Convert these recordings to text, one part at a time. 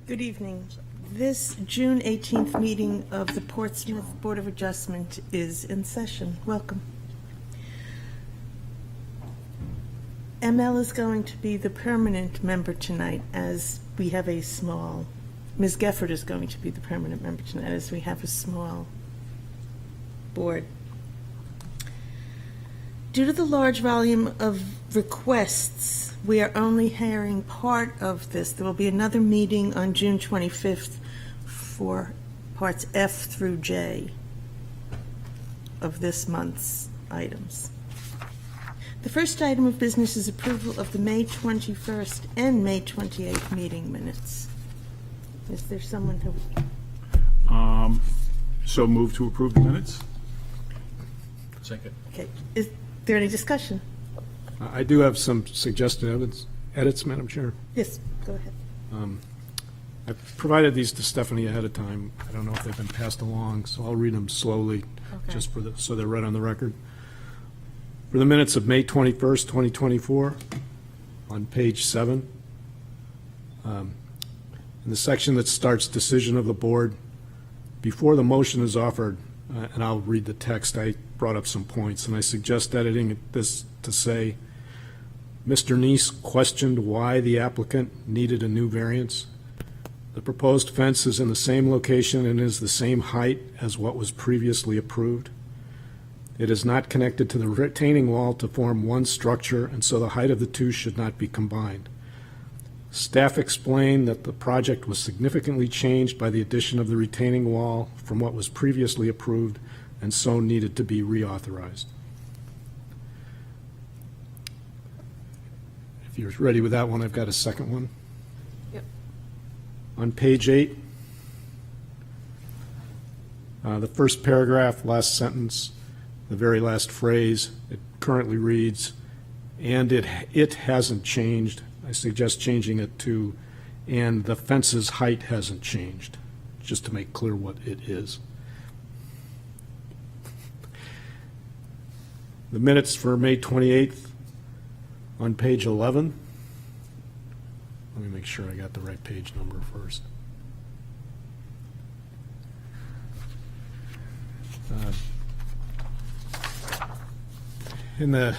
Good evening. This June 18th meeting of the Portsmouth Board of Adjustment is in session. Welcome. ML is going to be the permanent member tonight, as we have a small, Ms. Gefford is going to be the permanent member tonight, as we have a small board. Due to the large volume of requests, we are only hearing part of this. There will be another meeting on June 25th for parts F through J of this month's items. The first item of business is approval of the May 21st and May 28th meeting minutes. Is there someone who... So move to approve the minutes? Second. Okay. Is there any discussion? I do have some suggested edits, Madam Chair. Yes, go ahead. I provided these to Stephanie ahead of time. I don't know if they've been passed along, so I'll read them slowly, Okay. just so they're right on the record. For the minutes of May 21st, 2024, on page 7, in the section that starts decision of the board, before the motion is offered, and I'll read the text, I brought up some points, and I suggest editing this to say, Mr. Neese questioned why the applicant needed a new variance. The proposed fence is in the same location and is the same height as what was previously approved. It is not connected to the retaining wall to form one structure, and so the height of the two should not be combined. Staff explained that the project was significantly changed by the addition of the retaining wall from what was previously approved, and so needed to be reauthorized. If you're ready with that one, I've got a second one. Yep. On page 8, the first paragraph, last sentence, the very last phrase, it currently reads, and it hasn't changed. I suggest changing it to, and the fence's height hasn't changed, just to make clear what it is. The minutes for May 28th on page 11. Let me make sure I got the right page number first. In the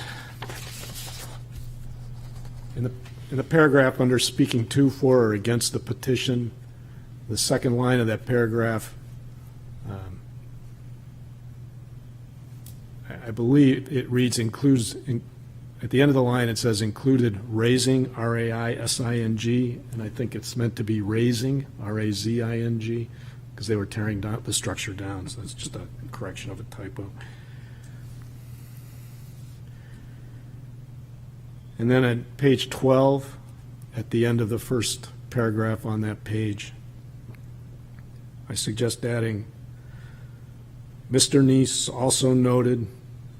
paragraph under speaking to, for, or against the petition, the second line of that paragraph, I believe it reads includes, at the end of the line it says included raising, R-A-I-S-I-N-G, and I think it's meant to be raising, R-A-Z-I-N-G, because they were tearing down the structure down, so it's just a correction of a typo. And then at page 12, at the end of the first paragraph on that page, I suggest adding, Mr. Neese also noted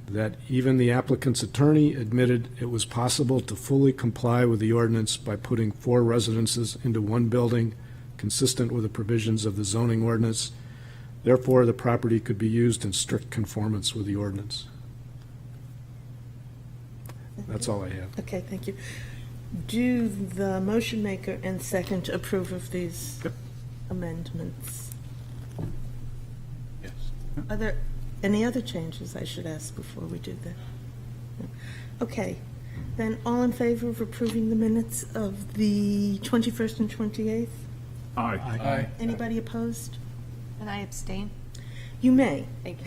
that even the applicant's attorney admitted it was possible to fully comply with the ordinance by putting 4 residences into one building, consistent with the provisions of the zoning ordinance. Therefore, the property could be used in strict conformance with the ordinance. That's all I have. Okay, thank you. Do the motion maker and second approve of these Yep. amendments? Yes. Are there any other changes I should ask before we do that? No. Okay, then all in favor of approving the minutes of the 21st and 28th? Aye. Aye. Anybody opposed? And I abstain. You may. Thank you.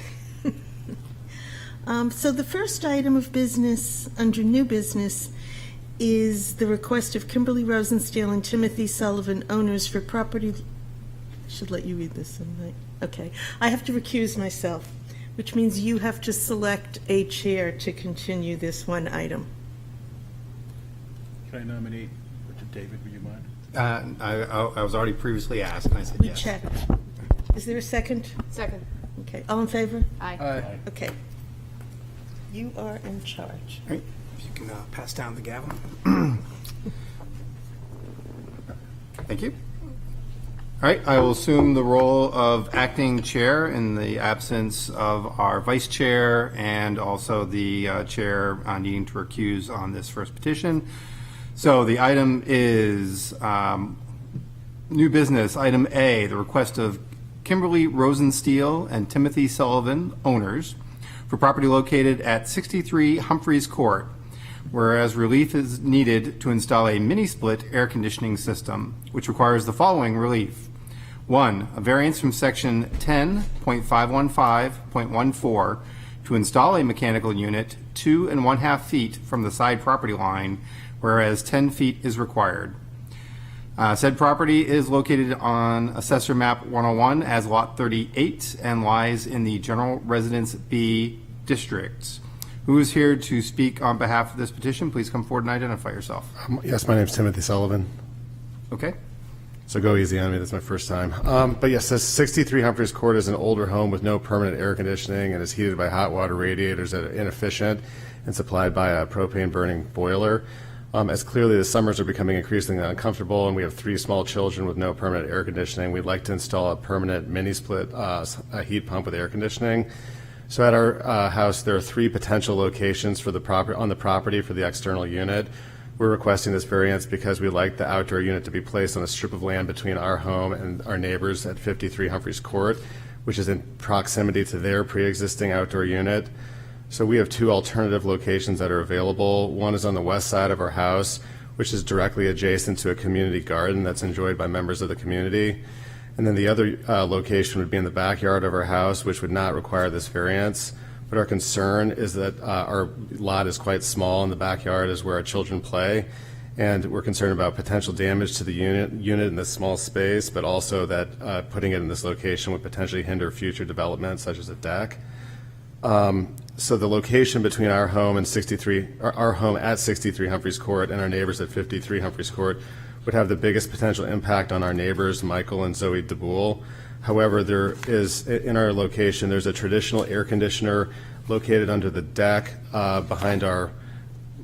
So the first item of business under new business is the request of Kimberly Rosensteel and Timothy Sullivan, owners for property. I should let you read this, right? Okay. I have to recuse myself, which means you have to select a chair to continue this one item. Can I nominate Richard David, would you mind? I was already previously asked, and I said We yes. checked. Is there a second? Second. Okay. All in favor? Aye. Okay. You are in charge. All right, if you can pass down the gavel. Thank you. All right, I will assume the role of acting chair in the absence of our vice chair and also the chair needing to recuse on this first petition. So the item is New business, item A, the request of Kimberly Rosensteel and Timothy Sullivan, owners, for property located at 63 Humphreys Court, whereas relief is needed to install a mini-split air conditioning system, which requires the following relief. 1, a variance from section 10.515.14 to install a mechanical unit 2½ feet from the side property line, whereas 10 feet is required. Said property is located on Assessor Map 101 as Lot 38 and lies in the General Residence B district. Who is here to speak on behalf of this petition? Please come forward and identify yourself. Yes, my name is Timothy Sullivan. Okay. So go easy on me. That's my first time. But yes, this 63 Humphreys Court is an older home with no permanent air conditioning and is heated by hot water radiators that are inefficient and supplied by a propane burning boiler. As clearly the summers are becoming increasingly uncomfortable and we have 3 small children with no permanent air conditioning, we'd like to install a permanent mini-split a heat pump with air conditioning. So at our house, there are 3 potential locations for on the property for the external unit. We're requesting this variance because we'd like the outdoor unit to be placed on a strip of land between our home and our neighbors at 53 Humphreys Court, which is in proximity to their pre-existing outdoor unit. So we have 2 alternative locations that are available. One is on the west side of our house, which is directly adjacent to a community garden that's enjoyed by members of the community. And then the other location would be in the backyard of our house, which would not require this variance. But our concern is that our lot is quite small, and the backyard is where our children play. And we're concerned about potential damage to the unit in this small space, but also that putting it in this location would potentially hinder future development, such as a deck. So the location between our home and our home at 63 Humphreys Court and our neighbors at 53 Humphreys Court would have the biggest potential impact on our neighbors, Michael and Zoe DeBoule. However, there is, in our location, there's a traditional air conditioner located under the deck behind our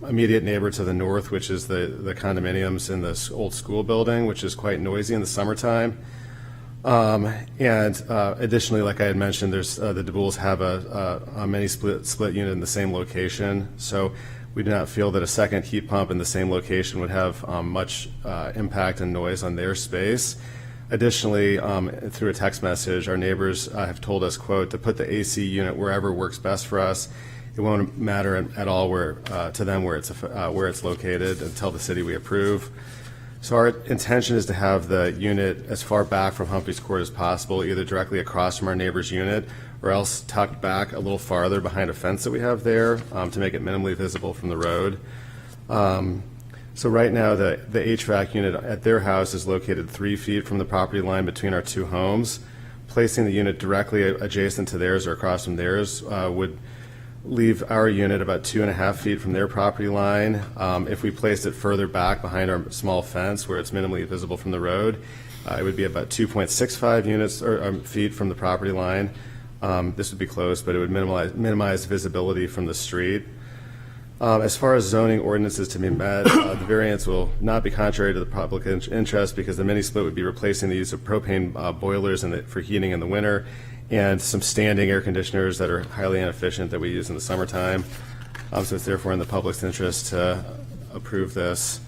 immediate neighbor to the north, which is the condominiums in this old school building, which is quite noisy in the summertime. And additionally, like I had mentioned, there's the DeBoules have a mini split unit in the same location. So we do not feel that a second heat pump in the same location would have much impact and noise on their space. Additionally, through a text message, our neighbors have told us, quote, to put the AC unit wherever works best for us. It won't matter at all to them where it's located, and tell the city we approve. So our intention is to have the unit as far back from Humphreys Court as possible, either directly across from our neighbor's unit or else tucked back a little farther behind a fence that we have there to make it minimally visible from the road. So right now, the HVAC unit at their house is located 3 feet from the property line between our 2 homes. Placing the unit directly adjacent to theirs or across from theirs would leave our unit about 2.5 feet from their property line. If we placed it further back behind our small fence where it's minimally visible from the road, it would be about 2.65 units or feet from the property line. This would be close, but it would minimize visibility from the street. As far as zoning ordinances to be met, the variance will not be contrary to the public interest because the mini split would be replacing the use of propane boilers for heating in the winter and some standing air conditioners that are highly inefficient that we use in the summertime. So it's therefore in the public's interest to approve this.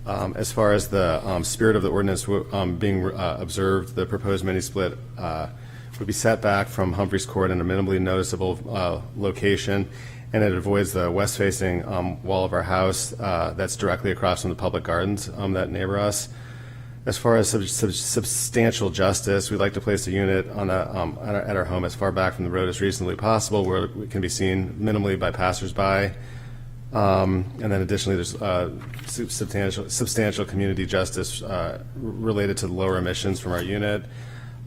As far as the spirit of the ordinance being observed, the proposed mini split would be set back from Humphreys Court in a minimally noticeable location, and it avoids the west-facing wall of our house that's directly across from the public gardens that neighbor us. As far as substantial justice, we'd like to place a unit at our home as far back from the road as reasonably possible, where it can be seen minimally by passersby. And then additionally, there's substantial community justice related to the lower emissions from our unit.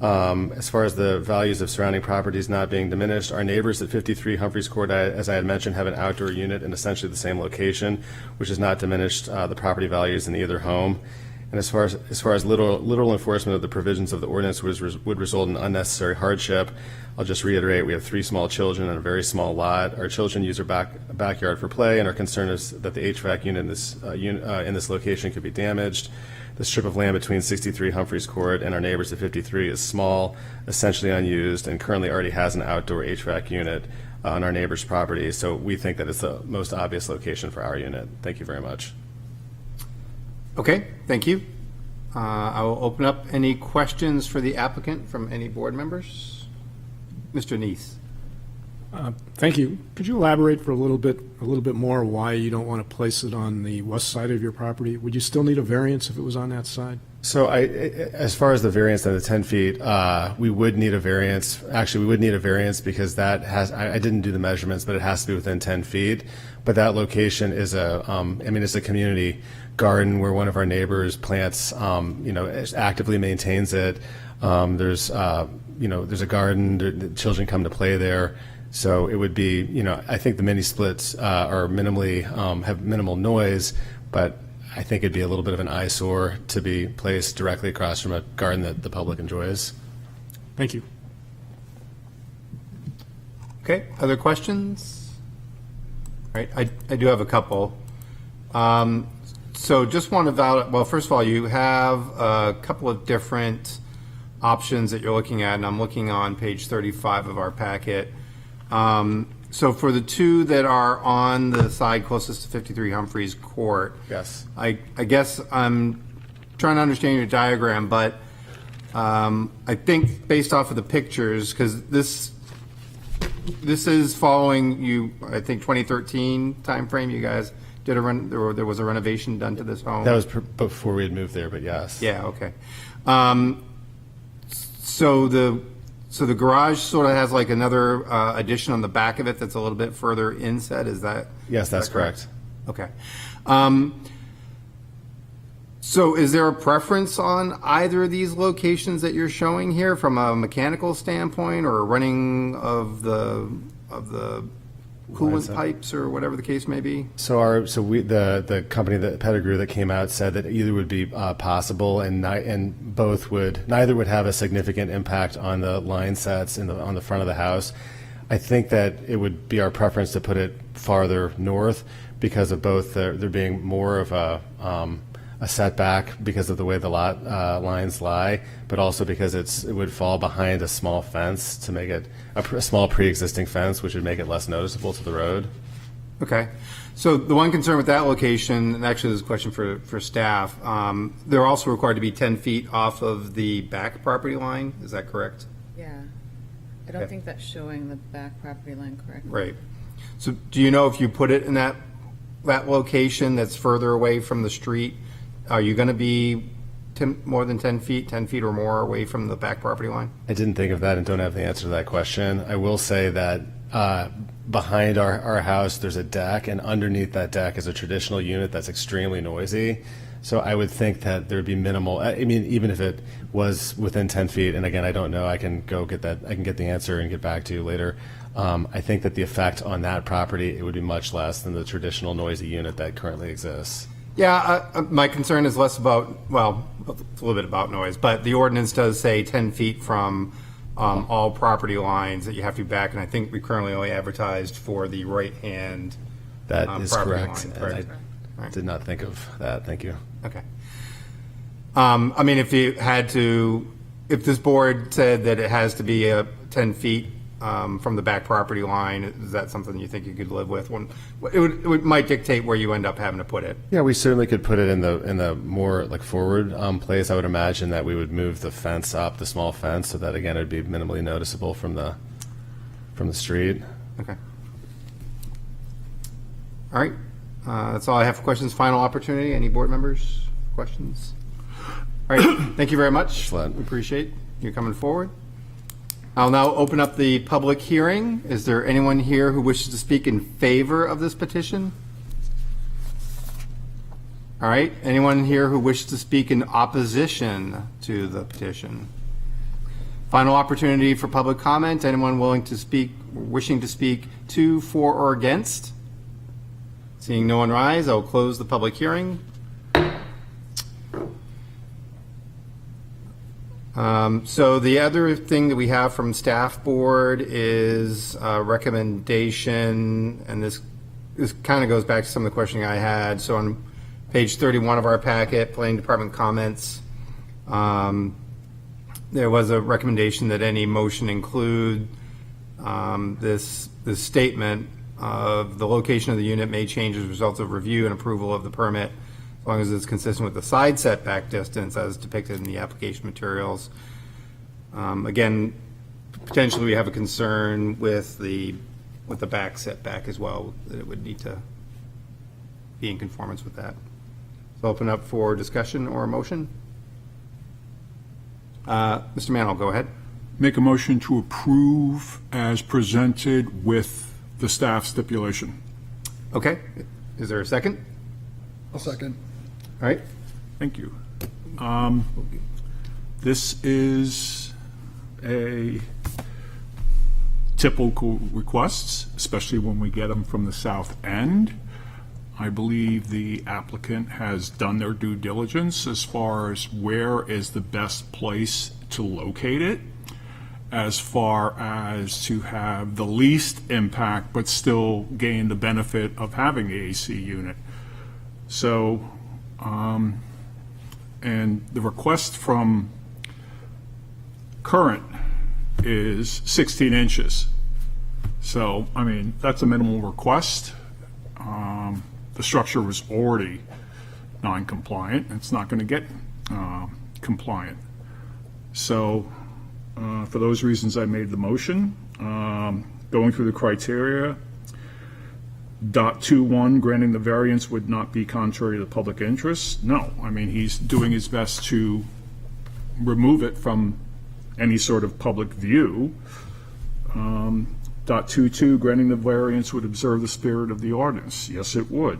As far as the values of surrounding properties not being diminished, our neighbors at 53 Humphreys Court, as I had mentioned, have an outdoor unit in essentially the same location, which has not diminished the property values in either home. And as far as literal enforcement of the provisions of the ordinance would result in unnecessary hardship, I'll just reiterate, we have 3 small children and a very small lot. Our children use our backyard for play, and our concern is that the HVAC unit in this location could be damaged. The strip of land between 63 Humphreys Court and our neighbors at 53 is small, essentially unused, and currently already has an outdoor HVAC unit on our neighbor's property. So we think that it's the most obvious location for our unit. Thank you very much. Okay, thank you. I will open up any questions for the applicant from any board members. Mr. Neese. Thank you. Could you elaborate for a little bit more why you don't want to place it on the west side of your property? Would you still need a variance if it was on that side? So as far as the variance of the 10 feet, we would need a variance. Actually, we would need a variance because that has, I didn't do the measurements, but it has to be within 10 feet. But that location is it's a community garden where one of our neighbors plants, actively maintains it. There's a garden, the children come to play there. So it would be, I think the mini splits are minimally, have minimal noise, but I think it'd be a little bit of an eyesore to be placed directly across from a garden that the public enjoys. Thank you. Okay, other questions? All right, I do have a couple. So just want to validate, well, first of all, you have a couple of different options that you're looking at, and I'm looking on page 35 of our packet. So for the two that are on the side closest to 53 Humphreys Court, Yes. I guess I'm trying to understand your diagram, but I think based off of the pictures, because this is following you, I think 2013 timeframe. You guys did there was a renovation done to this home. That was before we had moved there, but yes. Yeah. Okay. So the garage sort of has like another addition on the back of it that's a little bit further inset. Is that? Yes, that's correct. Okay. So is there a preference on either of these locations that you're showing here from a mechanical standpoint or running of the coolant Mindset. pipes or whatever the case may be? The company, the Pettigrew that came out said that either would be possible and neither would have a significant impact on the line sets on the front of the house. I think that it would be our preference to put it farther north because of both there being more of a setback because of the way the lot lines lie, but also because it would fall behind a small fence to make it a small pre-existing fence, which would make it less noticeable to the road. Okay. So the one concern with that location, and actually this is a question for staff, they're also required to be 10 feet off of the back property line. Is that correct? Yeah. I don't think that's showing the back property line correctly. Right. So do you know if you put it in that location that's further away from the street, are you going to be more than 10 feet or more away from the back property line? I didn't think of that and don't have the answer to that question. I will say that behind our house, there's a deck, and underneath that deck is a traditional unit that's extremely noisy. So I would think that there'd be minimal, I mean, even if it was within 10 feet, and again, I don't know, I can go get that, I can get the answer and get back to you later. I think that the effect on that property, it would be much less than the traditional noisy unit that currently exists. Yeah, my concern is less about, well, it's a little bit about noise, but the ordinance does say 10 feet from all property lines that you have to be back, and I think we currently only advertised for the right-hand That is property correct. line, And correct? I did not think of that. Thank you. Okay. I mean, if you had to, if this board said that it has to be 10 feet from the back property line, is that something you think you could live with? It might dictate where you end up having to put it. Yeah, we certainly could put it in the more like forward place. I would imagine that we would move the fence up, the small fence, so that again it would be minimally noticeable from the street. Okay. All right. That's all I have for questions. Final opportunity. Any board members? Questions? All right. Thank you very much. Excellent. We appreciate you coming forward. I'll now open up the public hearing. Is there anyone here who wishes to speak in favor of this petition? All right. Anyone here who wishes to speak in opposition to the petition? Final opportunity for public comment. Anyone willing to speak, wishing to speak to, for, or against? Seeing no one rise, I'll close the public hearing. So the other thing that we have from staff board is a recommendation, and this kind of goes back to some of the questioning I had. So on page 31 of our packet, planning department comments, there was a recommendation that any motion include this statement of the location of the unit may change as a result of review and approval of the permit as long as it's consistent with the side setback distance as depicted in the application materials. Again, potentially we have a concern with the back setback as well, that it would need to be in conformance with that. So open up for discussion or a motion. Mr. Mann, go ahead. Make a motion to approve as presented with the staff stipulation. Okay, is there a second? I'll second. All right, Thank you. This is a typical requests, especially when we get them from the south end. I believe the applicant has done their due diligence as far as where is the best place to locate it, as far as to have the least impact but still gain the benefit of having the AC unit. So, and the request from current is 16 inches. So, I mean, that's a minimal request. The structure was already non-compliant. It's not going to get compliant. So, for those reasons, I made the motion. Going through the criteria, .21, granting the variance would not be contrary to the public interest. No, I mean, he's doing his best to remove it from any sort of public view. .22, granting the variance would observe the spirit of the ordinance. Yes, it would.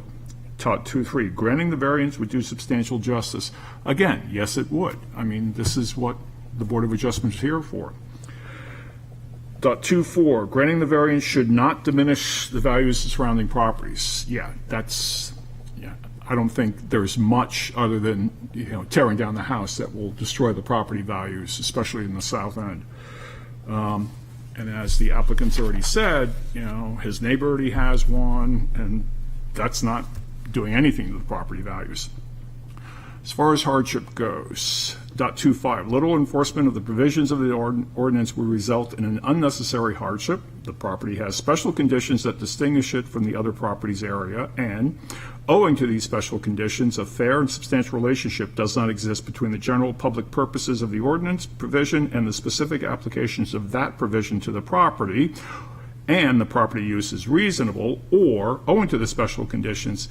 .23, granting the variance would do substantial justice. Again, yes, it would. I mean, this is what the Board of Adjustment is here for. .24, granting the variance should not diminish the values of surrounding properties. Yeah, I don't think there's much other than, tearing down the house that will destroy the property values, especially in the south end. And as the applicant's already said, his neighbor already has one, and that's not doing anything to the property values. As far as hardship goes, .25, little enforcement of the provisions of the ordinance will result in an unnecessary hardship. The property has special conditions that distinguish it from the other properties area, and owing to these special conditions, a fair and substantial relationship does not exist between the general public purposes of the ordinance provision and the specific applications of that provision to the property, and the property use is reasonable, or, owing to the special conditions,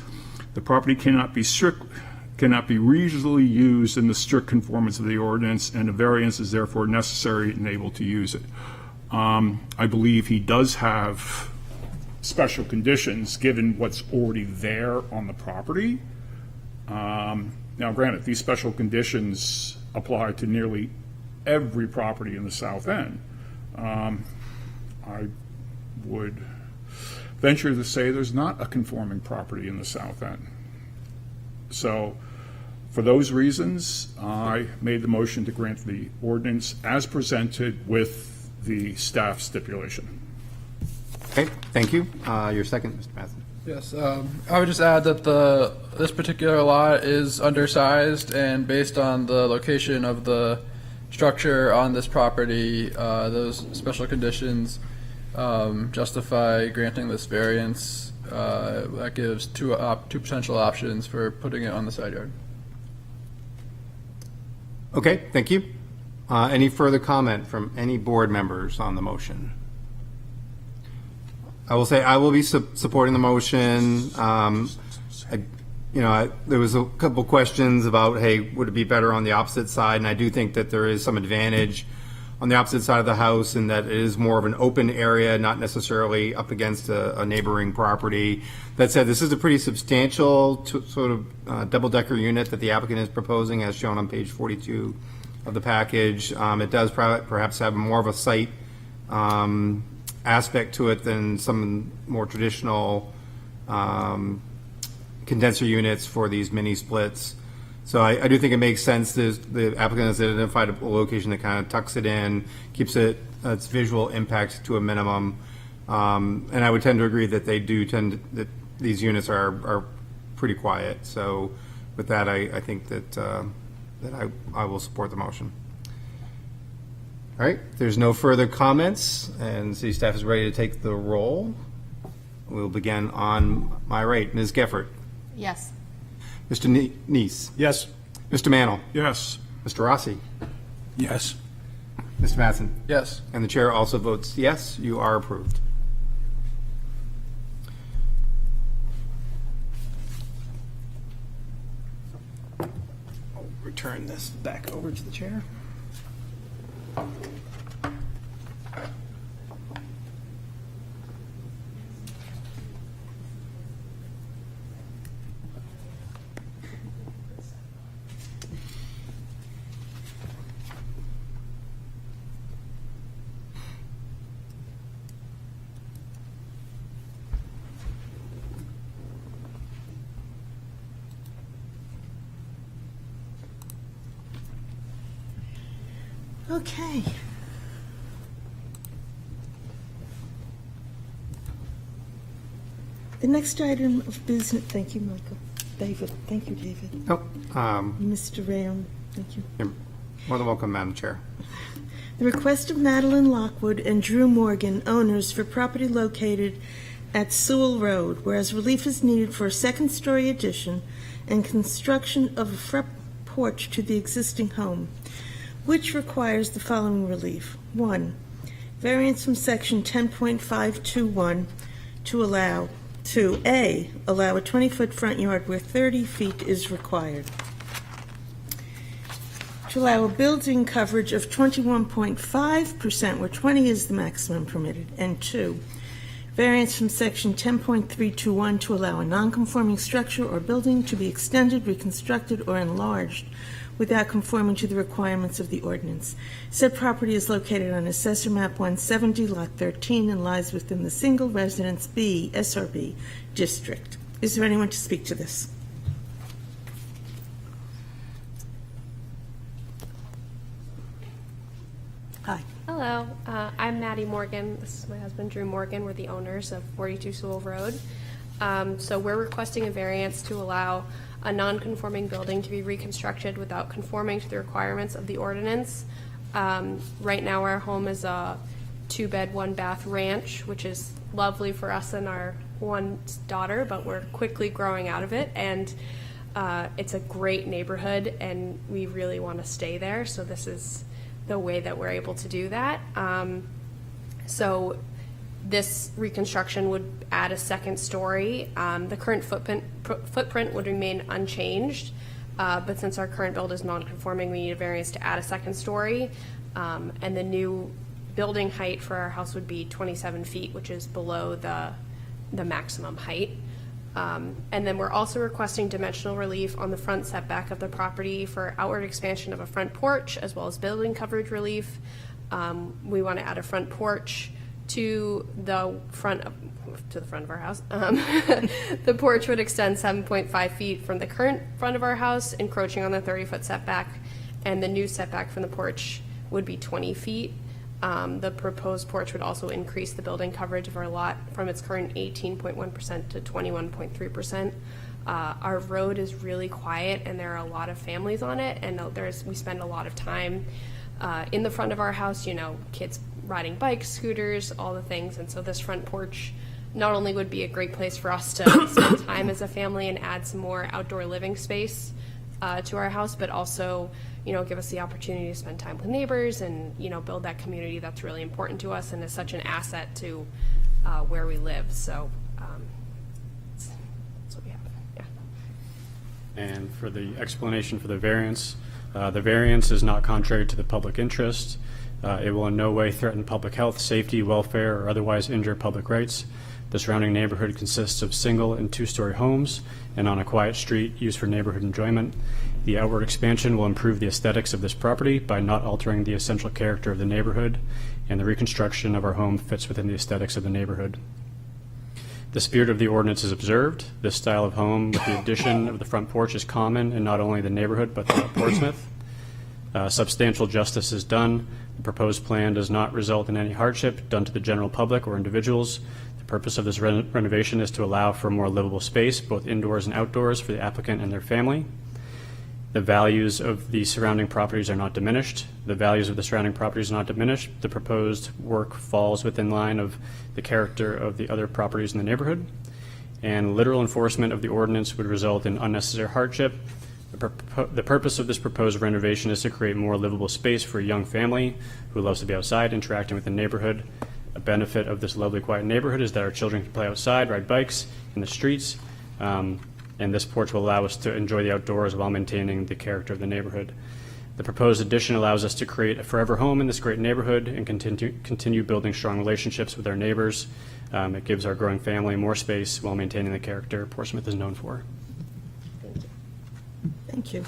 the property cannot be reasonably used in the strict conformance of the ordinance, and a variance is therefore necessary and able to use it. I believe he does have special conditions, given what's already there on the property. Now, granted, these special conditions apply to nearly every property in the south end. I would venture to say there's not a conforming property in the south end. So, for those reasons, I made the motion to grant the ordinance as presented with the staff stipulation. okay, thank you. Your second, Mr. Matheson. Yes, I would just add that this particular lot is undersized, and based on the location of the structure on this property, those special conditions justify granting this variance. That gives two potential options for putting it on the side yard. Okay, thank you. Any further comment from any board members on the motion? I will say I will be supporting the motion. There was a couple questions about, hey, would it be better on the opposite side? And I do think that there is some advantage on the opposite side of the house, in that it is more of an open area, not necessarily up against a neighboring property. That said, this is a pretty substantial sort of double-decker unit that the applicant is proposing, as shown on page 42 of the package. It does perhaps have more of a site aspect to it than some more traditional condenser units for these mini splits. So I do think it makes sense. The applicant has identified a location that kind of tucks it in, keeps its visual impact to a minimum. And I would tend to agree that that these units are pretty quiet. So with that, I think that I will support the motion. All right, if there's no further comments, and city staff is ready to take the roll, we'll begin on my right. Ms. Geffert. Yes. Mr. Neese, Yes. Mr. Mantle, Yes. Mr. Rossi, Yes. Mr. Mattson. Yes. And the chair also votes yes, you are approved. I'll return this back over to the chair. Okay. The next item of business, thank you, Michael. David, thank you, David. Oh, Mr. Rayon, thank you. you're more than welcome, Madam Chair. The request of Madeline Lockwood and Drew Morgan, owners, for property located at Sewell Road, whereas relief is needed for a second-story addition and construction of a front porch to the existing home, which requires the following relief. 1, variance from section 10.521 to allow, to A, allow a 20-foot front yard where 30 feet is required. To allow a building coverage of 21.5% where 20 is the maximum permitted. And 2, variance from section 10.321 to allow a nonconforming structure or building to be extended, reconstructed, or enlarged without conforming to the requirements of the ordinance. Said property is located on Assessor Map 170, Lot 13, and lies within the Single Residence B, SRB, district. Is there anyone to speak to this? Hi. Hello, I'm Maddie Morgan. This is my husband, Drew Morgan. We're the owners of 42 Sewell Road. So we're requesting a variance to allow a non-conforming building to be reconstructed without conforming to the requirements of the ordinance. Right now, our home is a 2-bed, 1-bath ranch, which is lovely for us and our one daughter, but we're quickly growing out of it. And it's a great neighborhood, and we really want to stay there. So this is the way that we're able to do that. So this reconstruction would add a second story. The current footprint would remain unchanged, but since our current build is non-conforming, we need a variance to add a second story. And the new building height for our house would be 27 feet, which is below the maximum height. And then we're also requesting dimensional relief on the front setback of the property for outward expansion of a front porch, as well as building coverage relief. We want to add a front porch to the front of our house. The porch would extend 7.5 feet from the current front of our house, encroaching on the 30-foot setback, and the new setback from the porch would be 20 feet. The proposed porch would also increase the building coverage of our lot from its current 18.1% to 21.3%. Our road is really quiet, and there are a lot of families on it, and we spend a lot of time in the front of our house, kids riding bikes, scooters, all the things. And so this front porch not only would be a great place for us to spend time as a family and add some more outdoor living space to our house, but also give us the opportunity to spend time with neighbors and build that community that's really important to us and is such an asset to where we live. So that's what we have. Yeah. And for the explanation for the variance is not contrary to the public interest. It will in no way threaten public health, safety, welfare, or otherwise injure public rights. The surrounding neighborhood consists of single and 2-story homes and on a quiet street used for neighborhood enjoyment. The outward expansion will improve the aesthetics of this property by not altering the essential character of the neighborhood, and the reconstruction of our home fits within the aesthetics of the neighborhood. The spirit of the ordinance is observed. This style of home with the addition of the front porch is common in not only the neighborhood but throughout Portsmouth. Substantial justice is done. The proposed plan does not result in any hardship done to the general public or individuals. The purpose of this renovation is to allow for more livable space, both indoors and outdoors, for the applicant and their family. The values of the surrounding properties are not diminished. The values of the surrounding properties are not diminished. The proposed work falls within line of the character of the other properties in the neighborhood. and literal enforcement of the ordinance would result in unnecessary hardship. The purpose of this proposed renovation is to create more livable space for a young family who loves to be outside, interacting with the neighborhood. A benefit of this lovely, quiet neighborhood is that our children can play outside, ride bikes in the streets, and this porch will allow us to enjoy the outdoors while maintaining the character of the neighborhood. The proposed addition allows us to create a forever home in this great neighborhood and continue building strong relationships with our neighbors. It gives our growing family more space while maintaining the character Portsmouth is known for. Thank you.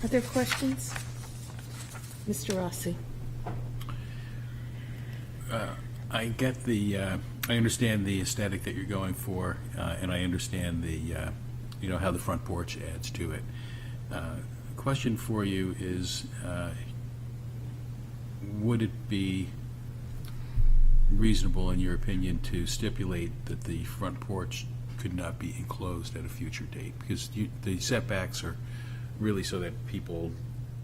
Are there questions? Mr. Rossi? I get the, I understand the aesthetic that you're going for, and I understand the, how the front porch adds to it. Question for you is, would it be reasonable, in your opinion, to stipulate that the front porch could not be enclosed at a future date? Because the setbacks are really so that people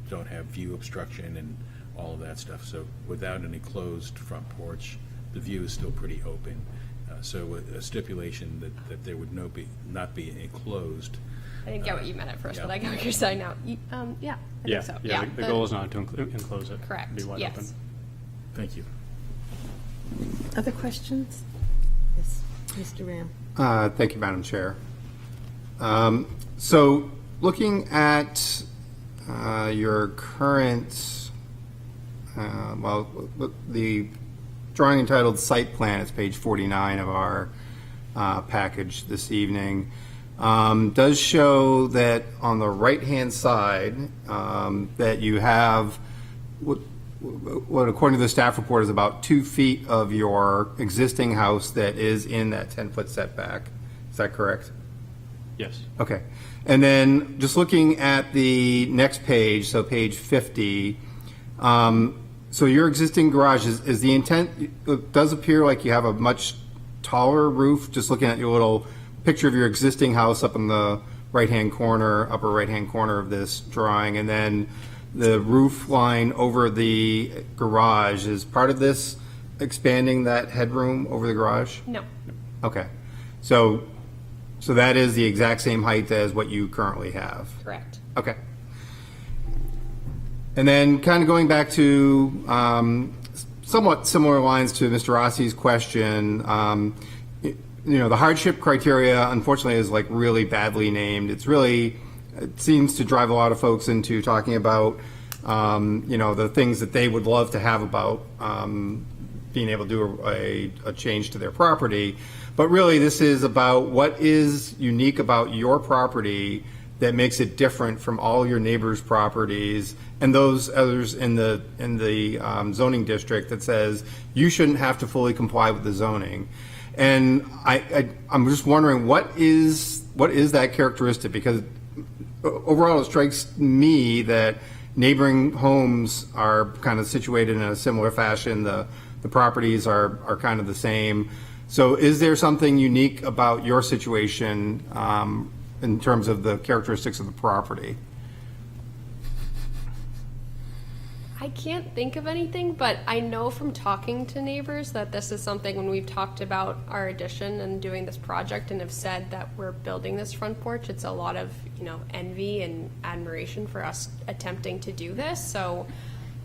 don't have view obstruction and all of that stuff. So without an enclosed front porch, the view is still pretty open. So with a stipulation that there would not be enclosed. I didn't get what you meant at first, yeah. but I get what you're saying now. Yeah, I think so. Yeah, the goal is not to enclose it. Correct, Be wide yes. open. Thank you. Other questions? Yes, Mr. Ram. Thank you, Madam Chair. So looking at your current, the drawing entitled Site Plan, it's page 49 of our package this evening, does show that on the right-hand side that you have what according to the staff report is about 2 feet of your existing house that is in that 10-foot setback. Is that correct? Yes. Okay. And then just looking at the next page, so page 50, so your existing garage is the intent, it does appear like you have a much taller roof, just looking at your little picture of your existing house up in the right-hand corner, upper right-hand corner of this drawing, and then the roof line over the garage. Is part of this expanding that headroom over the garage? No. Okay. So that is the exact same height as what you currently have? Correct. Okay. And then kind of going back to somewhat similar lines to Mr. Rossi's question, the hardship criteria, unfortunately, is like really badly named. It seems to drive a lot of folks into talking about, the things that they would love to have about being able to do a change to their property. But really, this is about what is unique about your property that makes it different from all your neighbors' properties and those others in the zoning district that says you shouldn't have to fully comply with the zoning. And I'm just wondering, what is that characteristic? Because overall, it strikes me that neighboring homes are kind of situated in a similar fashion. The properties are kind of the same. So is there something unique about your situation in terms of the characteristics of the property? I can't think of anything, but I know from talking to neighbors that this is something when we've talked about our addition and doing this project and have said that we're building this front porch, it's a lot of, envy and admiration for us attempting to do this. So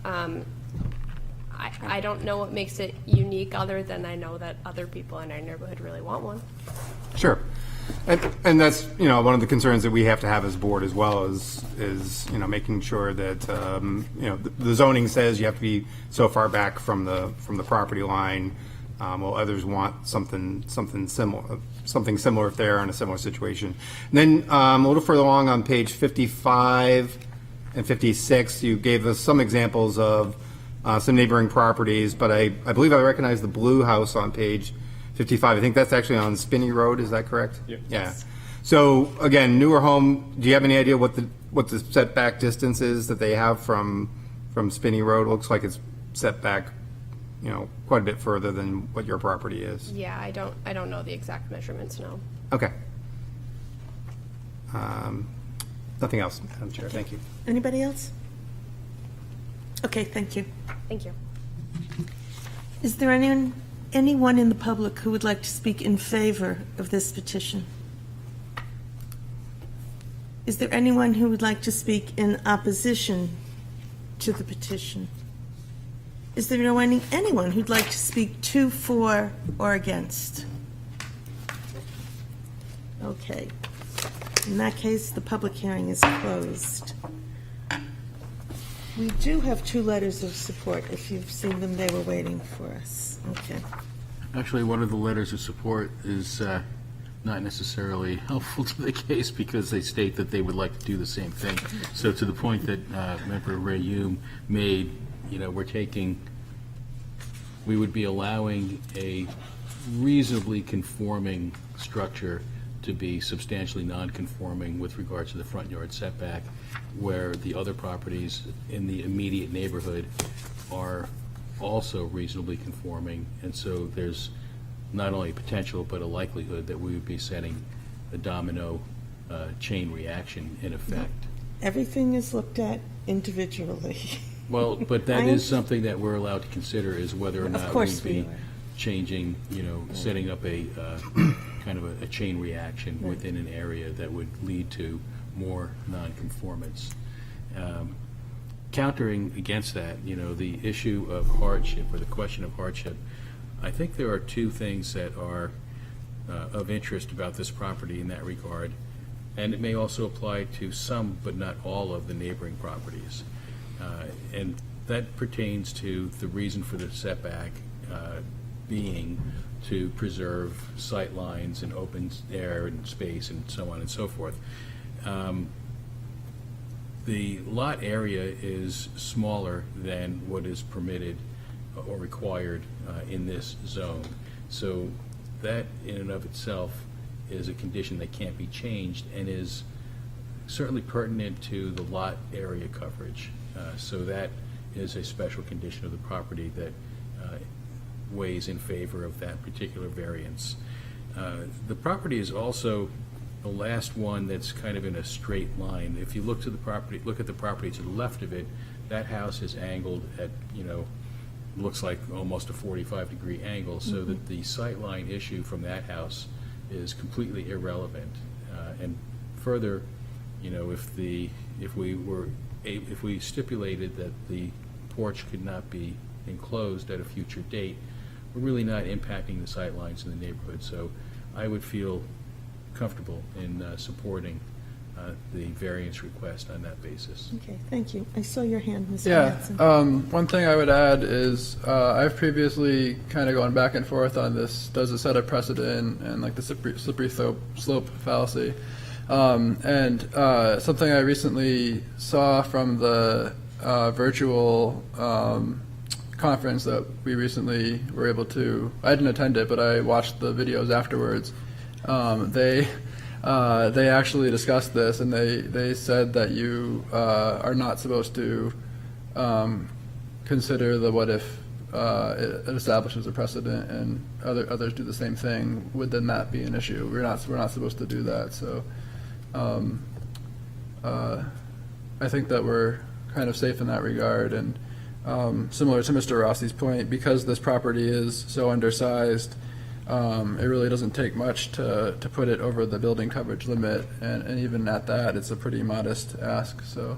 I don't know what makes it unique other than I know that other people in our neighborhood really want one. Sure. And that's, one of the concerns that we have to have as board as well is making sure that, the zoning says you have to be so far back from the property line, while others want something similar if they're in a similar situation. And then a little further along on page 55 and 56, you gave us some examples of some neighboring properties, but I believe I recognize the blue house on page 55. I think that's actually on Spinney Road. Is that correct? Yep. Yeah. So again, newer home. Do you have any idea what the setback distance is that they have from Spinney Road? It looks like it's set back, quite a bit further than what your property is. Yeah, I don't know the exact measurements, no. Okay. Nothing else, Madam Chair. Thank you. Anybody else? Okay, thank you. Thank you. Is there anyone anyone in the public who would like to speak in favor of this petition? Is there anyone who would like to speak in opposition to the petition? Is there anyone who'd like to speak to, for, or against? Okay. In that case, the public hearing is closed. We do have 2 letters of support. If you've seen them, they were waiting for us. Okay. Actually, one of the letters of support is not necessarily helpful to the case because they state that they would like to do the same thing. So to the point that Member Ray Hume made, we would be allowing a reasonably conforming structure to be substantially non-conforming with regards to the front yard setback, where the other properties in the immediate neighborhood are also reasonably conforming. And so there's not only a potential but a likelihood that we would be setting a domino chain reaction in effect. Everything is looked at individually. Well, but that is something that we're allowed to consider, is whether or Of not course we'd we be are. changing, setting up a kind of a chain reaction within an area that would lead to more nonconformance. Countering against that, the issue of hardship, or the question of hardship, I think there are 2 things that are of interest about this property in that regard, and it may also apply to some, but not all, of the neighboring properties. And that pertains to the reason for the setback being to preserve sight lines and open air and space and so on and so forth. The lot area is smaller than what is permitted or required in this zone. So that in and of itself is a condition that can't be changed and is certainly pertinent to the lot area coverage. So that is a special condition of the property that weighs in favor of that particular variance. The property is also the last one that's kind of in a straight line. If you look at the property to the left of it, that house is angled at, looks like almost a 45-degree angle, so that the sight line issue from that house is completely irrelevant. And further, if we stipulated that the porch could not be enclosed at a future date, we're really not impacting the sight lines in the neighborhood. So I would feel comfortable in supporting the variance request on that basis. Okay, thank you. I saw your hand, Mr. Yeah, Hanson. one thing I would add is I've previously kind of gone back and forth on this, does it set a precedent and like the slippery slope fallacy. And something I recently saw from the virtual conference that we recently were able to, I didn't attend it, but I watched the videos afterwards. They actually discussed this, and they said that you are not supposed to consider the what if it establishes a precedent and others do the same thing. Would then that be an issue? We're not supposed to do that. So I think that we're kind of safe in that regard. And similar to Mr. Rossi's point, because this property is so undersized, it really doesn't take much to put it over the building coverage limit, and even at that, it's a pretty modest ask. So,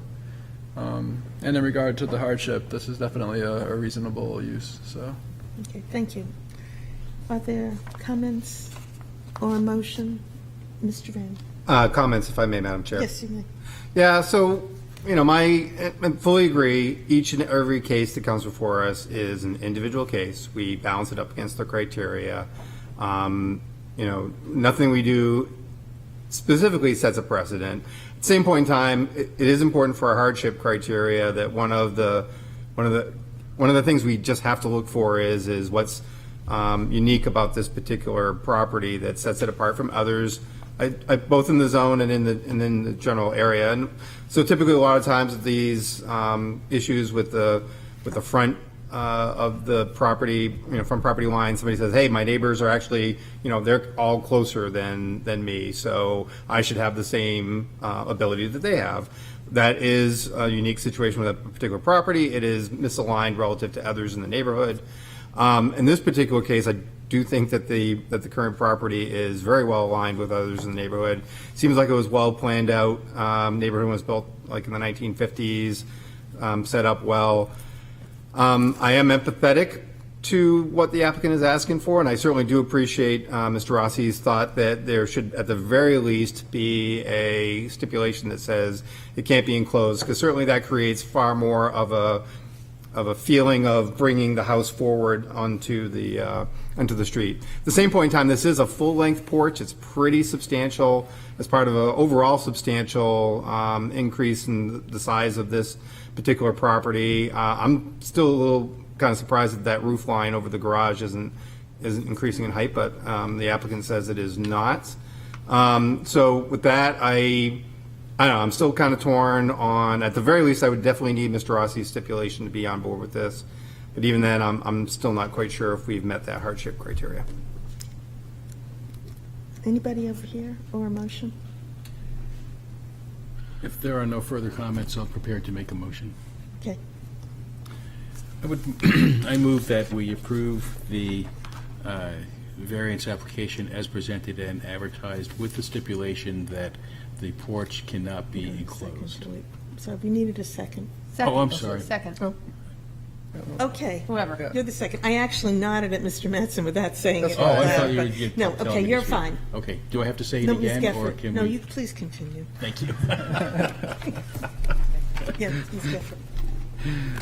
and in regard to the hardship, this is definitely a reasonable use. So, Okay, thank you. Are there comments or a motion? Mr. Rand? Comments, if I may, Madam Chair. Yes, you may. Yeah, so, I fully agree. Each and every case that comes before us is an individual case. We balance it up against the criteria. Nothing we do specifically sets a precedent. At the same point in time, it is important for our hardship criteria that one of the things we just have to look for is what's unique about this particular property that sets it apart from others, both in the zone and in the general area. And so typically, a lot of times, these issues with the front of the property, from property line, somebody says, "Hey, my neighbors are actually, they're all closer than me, so I should have the same ability that they have." That is a unique situation with a particular property. It is misaligned relative to others in the neighborhood. In this particular case, I do think that the current property is very well aligned with others in the neighborhood. Seems like it was well planned out. Neighborhood was built like in the 1950s, set up well. I am empathetic to what the applicant is asking for, and I certainly do appreciate Mr. Rossi's thought that there should, at the very least, be a stipulation that says it can't be enclosed, because certainly that creates far more of a feeling of bringing the house forward onto the street. At the same point in time, this is a full-length porch. It's pretty substantial as part of an overall substantial increase in the size of this particular property. I'm still a little kind of surprised that that roof line over the garage isn't increasing in height, but the applicant says it is not. So with that, I don't know, I'm still kind of torn on, at the very least, I would definitely need Mr. Rossi's stipulation to be on board with this. But even then, I'm still not quite sure if we've met that hardship criteria. Anybody over here or a motion? If there are no further comments, I'm prepared to make a motion. Okay. I move that we approve the variance application as presented and advertised with the stipulation that the porch cannot be enclosed. So we needed a second. Second. I'm sorry. Second. Oh. Okay. Whoever. You're the second. I actually nodded at Mr. Mattson without saying it. Oh, I out thought loud, you were but- telling No, me okay, to you're speak. fine. Okay, do I have to say it No, Ms. again, or Gefford. can No, we? you please continue. Thank you. Yeah, Ms. Gefford.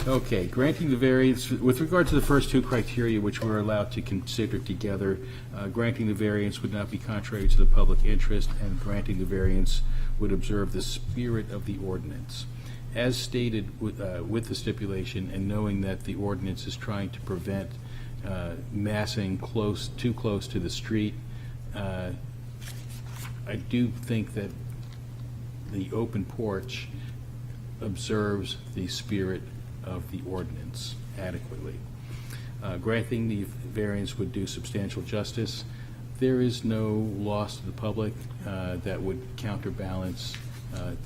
Okay, granting the variance, with regard to the first two criteria which we're allowed to consider together, granting the variance would not be contrary to the public interest, and granting the variance would observe the spirit of the ordinance. As stated with the stipulation, and knowing that the ordinance is trying to prevent massing too close to the street, I do think that the open porch observes the spirit of the ordinance adequately. Granting the variance would do substantial justice. There is no loss to the public that would counterbalance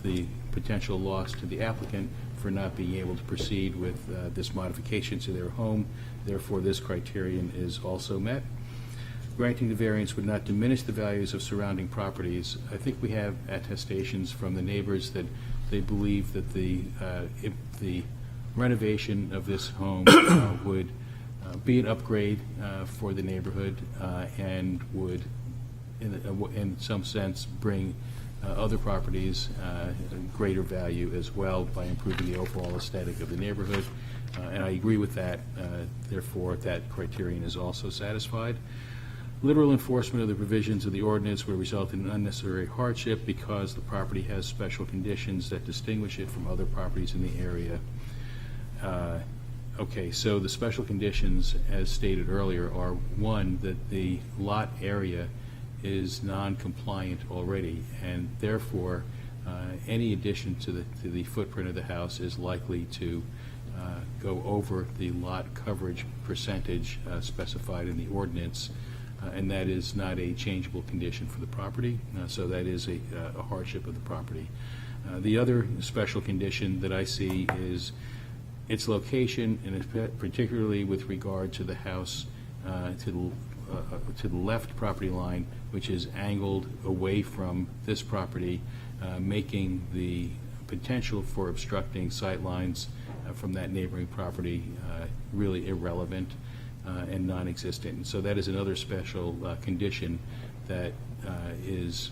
the potential loss to the applicant for not being able to proceed with this modification to their home. Therefore, this criterion is also met. Granting the variance would not diminish the values of surrounding properties. I think we have attestations from the neighbors that they believe that the renovation of this home would be an upgrade for the neighborhood and would, in some sense, bring other properties greater value as well by improving the overall aesthetic of the neighborhood. And I agree with that. Therefore, that criterion is also satisfied. Literal enforcement of the provisions of the ordinance would result in unnecessary hardship because the property has special conditions that distinguish it from other properties in the area. Okay, so the special conditions, as stated earlier, are, one, that the lot area is non-compliant already, and therefore any addition to the footprint of the house is likely to go over the lot coverage percentage specified in the ordinance. And that is not a changeable condition for the property, so that is a hardship of the property. The other special condition that I see is its location, and particularly with regard to the house to the left property line, which is angled away from this property, making the potential for obstructing sight lines from that neighboring property really irrelevant. And non-existent. And so that is another special condition that is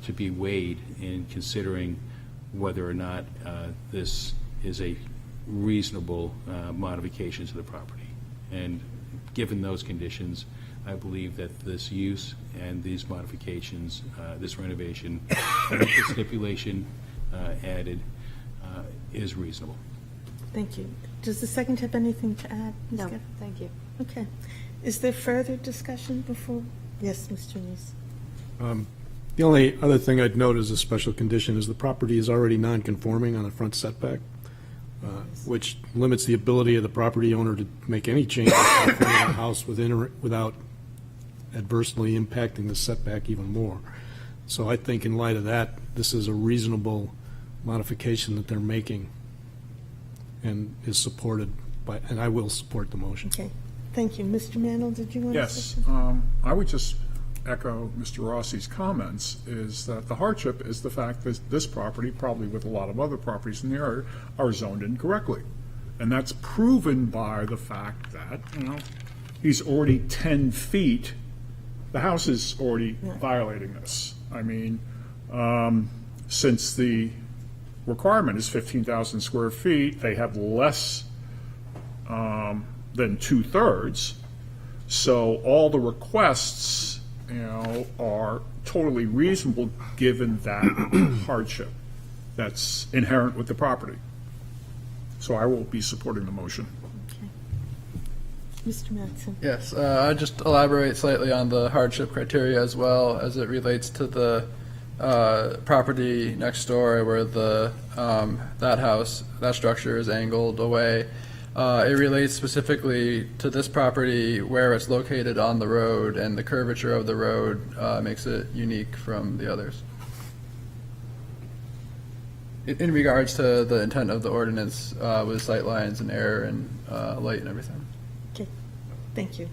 to be weighed in considering whether or not this is a reasonable modification to the property. And given those conditions, I believe that this use and these modifications, this renovation, with the stipulation added, is reasonable. Thank you. Does the second have anything to add, Ms. No, Gefford? thank you. Okay. Is there further discussion before? Yes, Mr. Neese. The only other thing I'd note as a special condition is the property is already non-conforming on the front setback, which limits the ability of the property owner to make any changes to the front of the house without adversely impacting the setback even more. So I think in light of that, this is a reasonable modification that they're making and is supported by, and I will support the motion. Okay. Thank you. Mr. Mantle, did you want to say Yes, something? I would just echo Mr. Rossi's comments, is that the hardship is the fact that this property, probably with a lot of other properties in the area, are zoned incorrectly. And that's proven by the fact that, he's already 10 feet, the house is already violating this. I mean, since the requirement is 15,000 square feet, they have less than 2/3. So all the requests, are totally reasonable given that hardship that's inherent with the property. So I will be supporting the motion. Mr. Mattson? Yes, I'd just elaborate slightly on the hardship criteria as well as it relates to the property next door where that structure is angled away. It relates specifically to this property where it's located on the road, and the curvature of the road makes it unique from the others. In regards to the intent of the ordinance with sight lines and air and light and everything. Okay, thank you.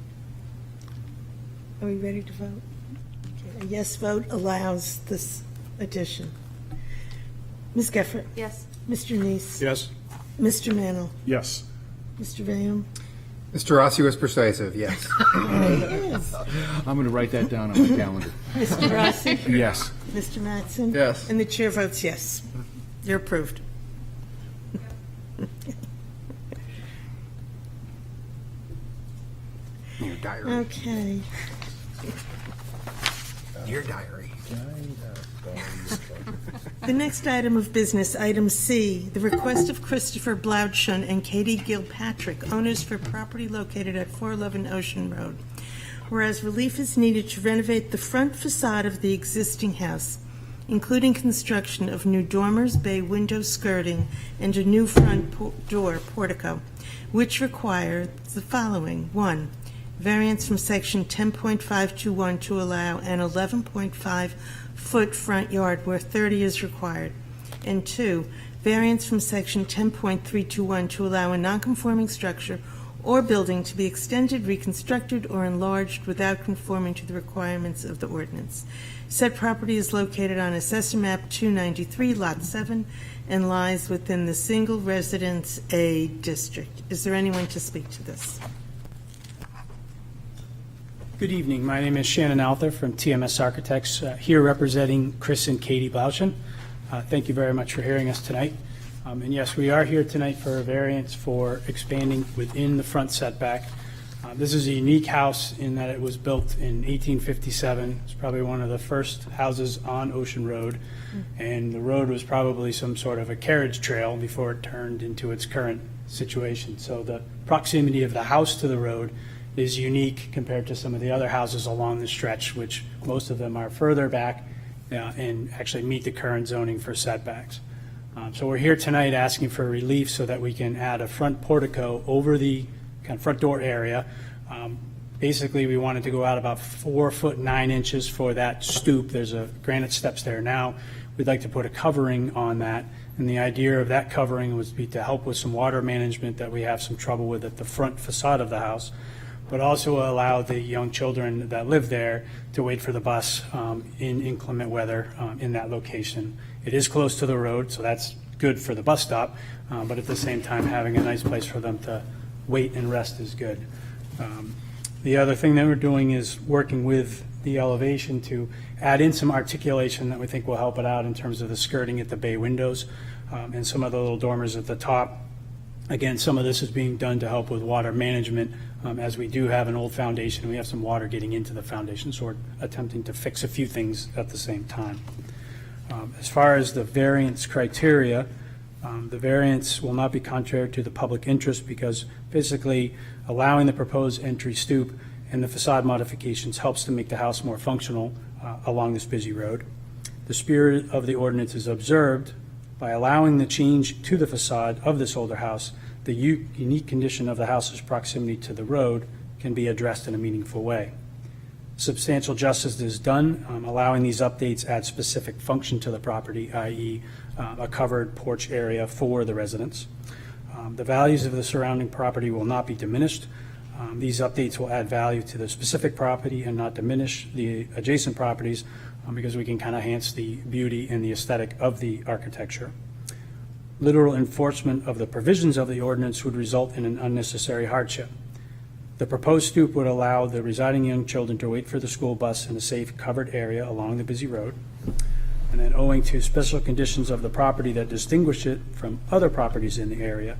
Are we ready to vote? Okay, a yes vote allows this addition. Ms. Geffert? Yes. Mr. Neese? Yes? Mr. Mantle? Yes. Mr. Vayam? Mr. Rossi was persuasive, yes. Yes. I'm going to write that down on my calendar. Mr. Rossi? Yes. Mr. Mattson? Yes. And the chair votes yes. You're approved. Your diary. Okay. Your diary. The next item of business, item C, the request of Christopher Blaudschun and Katie Gilpatrick, owners for property located at 411 Ocean Road. Whereas relief is needed to renovate the front facade of the existing house, including construction of new dormers, bay window skirting, and a new front door portico, which require the following. 1, variance from section 10.521 to allow an 11.5-foot front yard where 30 is required. And 2, variance from section 10.321 to allow a nonconforming structure or building to be extended, reconstructed, or enlarged without conforming to the requirements of the ordinance. Said property is located on Assessor Map 293, Lot 7, and lies within the Single Residence A District. Is there anyone to speak to this? Good evening. My name is Shannon Alther from TMS Architects, here representing Chris and Katie Blaudschun. Thank you very much for hearing us tonight. And yes, we are here tonight for a variance for expanding within the front setback. This is a unique house in that it was built in 1857. It's probably one of the first houses on Ocean Road, and the road was probably some sort of a carriage trail before it turned into its current situation. So the proximity of the house to the road is unique compared to some of the other houses along the stretch, which most of them are further back and actually meet the current zoning for setbacks. So we're here tonight asking for relief so that we can add a front portico over the kind of front door area. Basically, we wanted to go out about 4 foot 9 inches for that stoop. There's a granite steps there now. We'd like to put a covering on that, and the idea of that covering was to help with some water management that we have some trouble with at the front facade of the house, but also allow the young children that live there to wait for the bus in inclement weather in that location. It is close to the road, so that's good for the bus stop, but at the same time, having a nice place for them to wait and rest is good. The other thing that we're doing is working with the elevation to add in some articulation that we think will help it out in terms of the skirting at the bay windows and some of the little dormers at the top. Again, some of this is being done to help with water management as we do have an old foundation. We have some water getting into the foundation, so we're attempting to fix a few things at the same time. As far as the variance criteria, the variance will not be contrary to the public interest because basically allowing the proposed entry stoop and the facade modifications helps to make the house more functional along this busy road. The spirit of the ordinance is observed by allowing the change to the facade of this older house. The unique condition of the house's proximity to the road can be addressed in a meaningful way. Substantial justice is done, allowing these updates add specific function to the property, i.e. A covered porch area for the residents. The values of the surrounding property will not be diminished. These updates will add value to the specific property and not diminish the adjacent properties because we can kind of enhance the beauty and the aesthetic of the architecture. Literal enforcement of the provisions of the ordinance would result in an unnecessary hardship. The proposed stoop would allow the residing young children to wait for the school bus in a safe, covered area along the busy road. And then owing to special conditions of the property that distinguish it from other properties in the area,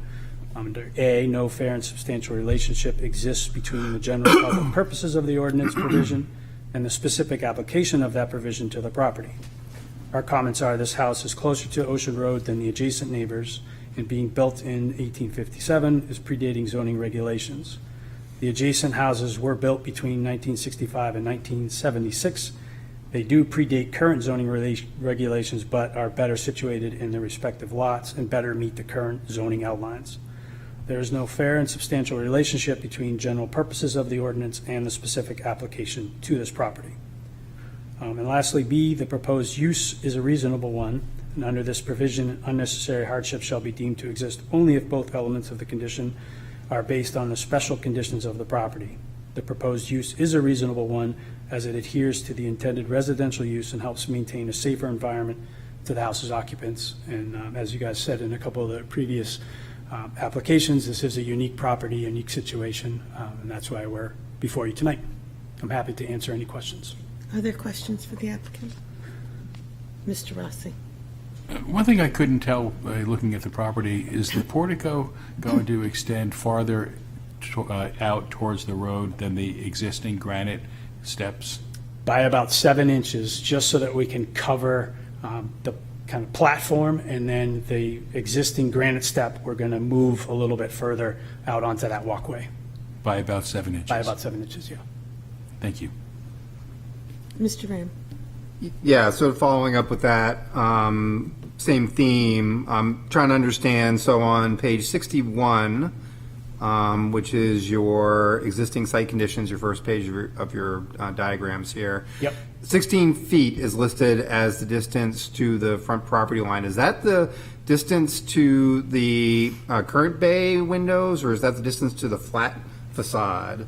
under A, no fair and substantial relationship exists between the general public purposes of the ordinance provision and the specific application of that provision to the property. Our comments are this house is closer to Ocean Road than the adjacent neighbors, and being built in 1857 is predating zoning regulations. The adjacent houses were built between 1965 and 1976. They do predate current zoning regulations, but are better situated in their respective lots and better meet the current zoning outlines. There is no fair and substantial relationship between general purposes of the ordinance and the specific application to this property. And lastly, B, the proposed use is a reasonable one, and under this provision, unnecessary hardship shall be deemed to exist only if both elements of the condition are based on the special conditions of the property. The proposed use is a reasonable one as it adheres to the intended residential use and helps maintain a safer environment to the house's occupants. And as you guys said in a couple of the previous applications, this is a unique property, unique situation, and that's why we're before you tonight. I'm happy to answer any questions. Are there questions for the applicant? Mr. Rossi? One thing I couldn't tell by looking at the property, is the portico going to extend farther out towards the road than the existing granite steps? By about 7 inches, just so that we can cover the kind of platform, and then the existing granite step, we're going to move a little bit further out onto that walkway. By about 7 inches? By about 7 inches, yeah. Thank you. Mr. Ram? Yeah, so following up with that, same theme, I'm trying to understand, so on page 61, which is your existing site conditions, your first page of your diagrams here. Yep. 16 feet is listed as the distance to the front property line. Is that the distance to the current bay windows, or is that the distance to the flat facade?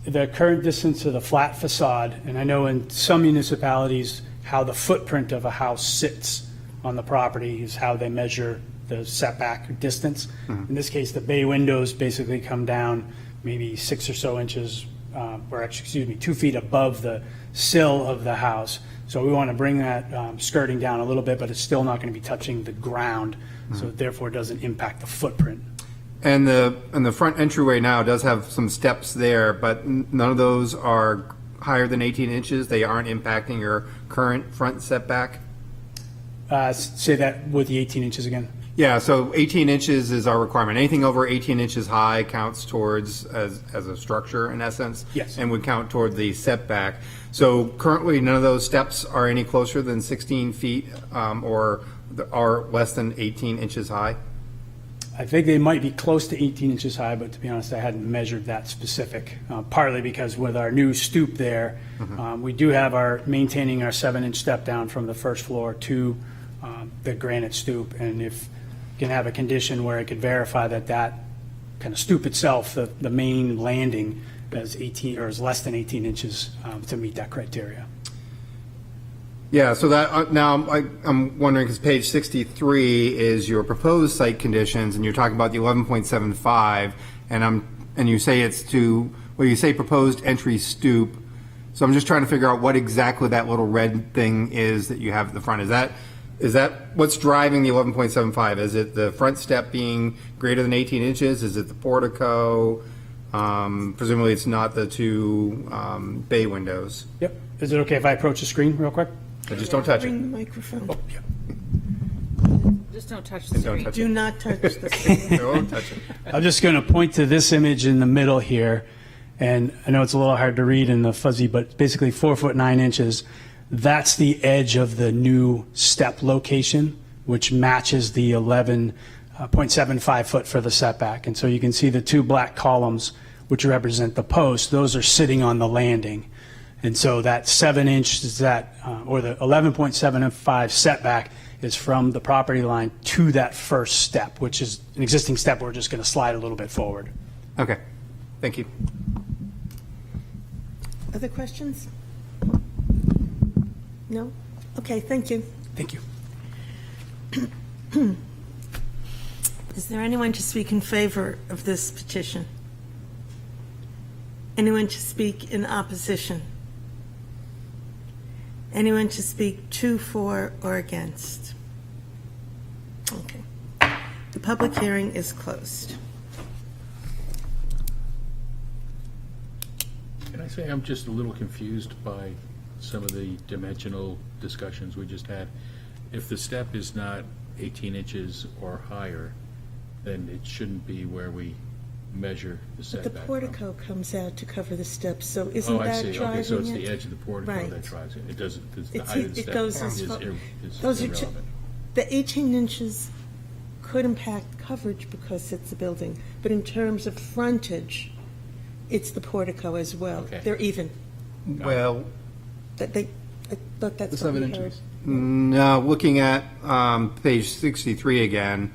The current distance to the flat facade, and I know in some municipalities how the footprint of a house sits on the property is how they measure the setback distance. In this case, the bay windows basically come down maybe 6 or so inches, or actually, excuse me, 2 feet above the sill of the house. So we want to bring that skirting down a little bit, but it's still not going to be touching the ground, so therefore it doesn't impact the footprint. And the front entryway now does have some steps there, but none of those are higher than 18 inches? They aren't impacting your current front setback? Say that with the 18 inches again. Yeah, so 18 inches is our requirement. Anything over 18 inches high counts towards as a structure in essence. Yes. And would count toward the setback. So currently, none of those steps are any closer than 16 feet or are less than 18 inches high? I think they might be close to 18 inches high, but to be honest, I hadn't measured that specific, partly because with our new stoop there, we do have maintaining our 7-inch step down from the first floor to the granite stoop, and if you can have a condition where it could verify that that kind of stoop itself, the main landing, is 18 or is less than 18 inches to meet that criteria. Yeah, so that now I'm wondering, because page 63 is your proposed site conditions, and you're talking about the 11.75, and you say it's you say proposed entry stoop. So I'm just trying to figure out what exactly that little red thing is that you have at the front. Is that what's driving the 11.75? Is it the front step being greater than 18 inches? Is it the portico? Presumably it's not the two bay windows. Yep. Is it okay if I approach the screen real quick? But just don't touch Bring it. the microphone. Oh, yeah. Just don't touch the screen. Do not touch the screen. Don't touch it. I'm just going to point to this image in the middle here, and I know it's a little hard to read in the fuzzy, but basically 4 foot 9 inches. That's the edge of the new step location, which matches the 11.75 foot for the setback. And so you can see the two black columns, which represent the posts. Those are sitting on the landing. And so that 7 inch is or the 11.75 setback is from the property line to that first step, which is an existing step. We're just going to slide a little bit forward. Okay, thank you. Other questions? No? Okay, thank you. Thank you. Is there anyone to speak in favor of this petition? Anyone to speak in opposition? Anyone to speak to, for, or against? Okay. The public hearing is closed. Can I say I'm just a little confused by some of the dimensional discussions we just had? If the step is not 18 inches or higher, then it shouldn't be where we measure the But setback the from. portico comes out to cover the steps, so isn't Oh, I that see. driving it? Okay, so it's the edge of the portico Right. that drives it. It doesn't, the It's- height of the it step goes is as far- is those are two- irrelevant. The 18 inches could impact coverage because it's a building, but in terms of frontage, it's the portico as well. Okay. They're even. Well, I thought that's The what we 7 heard. inches. no, looking at page 63 again,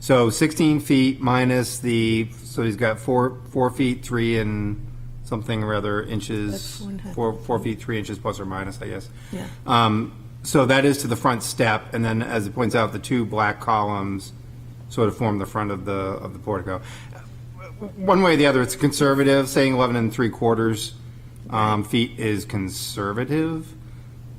so 16 feet minus so he's got 4 feet, 3 and something or other That's inches, 4.5. 4 feet, 3 inches plus or minus, I guess. Yeah. So that is to the front step, and then as it points out, the two black columns sort of form the front of the portico. One way or the other, it's conservative, saying 11 3/4 feet is conservative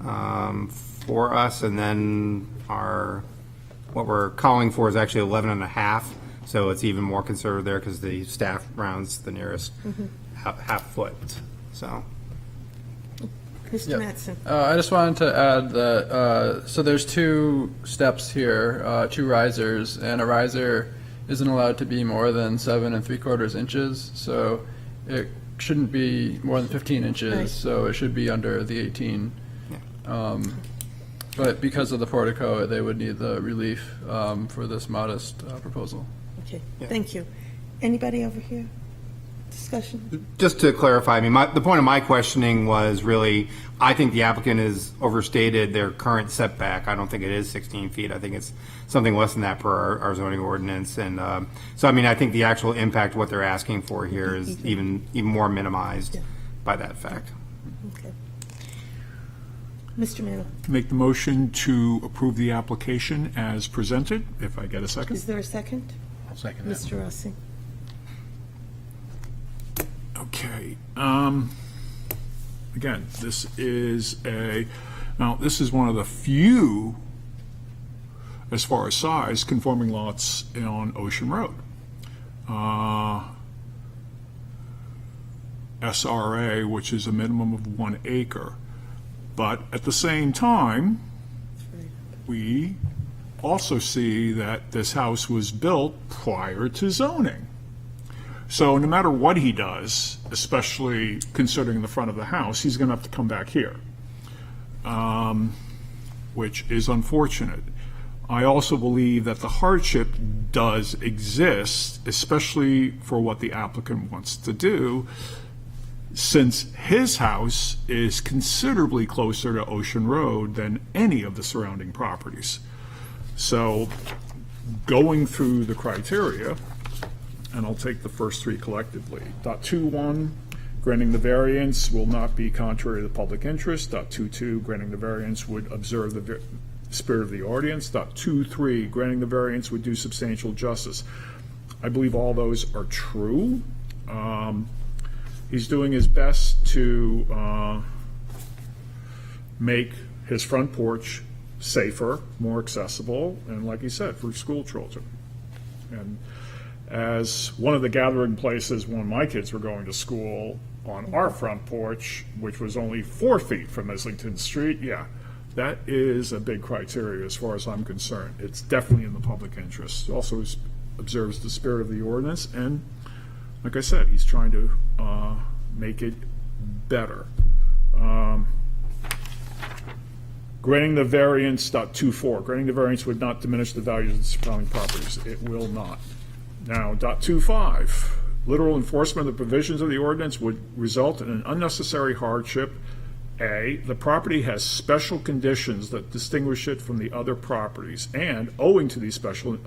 for us, and then what we're calling for is actually 11.5, so it's even more conservative there because the staff rounds the nearest half foot, so. Mr. Yep. Mattson. I just wanted to add that, so there's 2 steps here, 2 risers, and a riser isn't allowed to be more than 7 3/4 inches, so it shouldn't be more than 15 inches, Right. so it should be under the 18. But because of the portico, they would need the relief for this modest proposal. Okay, thank you. Anybody over here? Discussion? Just to clarify, I mean, the point of my questioning was really, I think the applicant has overstated their current setback. I don't think it is 16 feet. I think it's something less than that per our zoning ordinance. And so, I mean, I think the actual impact, what they're asking for here is even more minimized by that fact. Okay. Mr. Manna, Make the motion to approve the application as presented, if I get a second. is there a second? I'll second that. Mr. Rossi? Okay. Again, this is this is one of the few, as far as size, conforming lots on Ocean Road. SRA, which is a minimum of 1 acre. But at the same time, we also see that this house was built prior to zoning. So no matter what he does, especially considering the front of the house, he's going to have to come back here, which is unfortunate. I also believe that the hardship does exist, especially for what the applicant wants to do, since his house is considerably closer to Ocean Road than any of the surrounding properties. So going through the criteria, and I'll take the first 3 collectively. .21, granting the variance will not be contrary to the public interest. .22, granting the variance would observe the spirit of the ordinance. .23, granting the variance would do substantial justice. I believe all those are true. He's doing his best to make his front porch safer, more accessible, and like he said, for school children. And as one of the gathering places when my kids were going to school, on our front porch, which was only 4 feet from Islington Street, that is a big criteria as far as I'm concerned. It's definitely in the public interest. It also observes the spirit of the ordinance, and like I said, he's trying to make it better. Granting the variance, .24, granting the variance would not diminish the values of the surrounding properties. It will not. Now, .25, literal enforcement of the provisions of the ordinance would result in an unnecessary hardship. A, the property has special conditions that distinguish it from the other properties, and owing to these special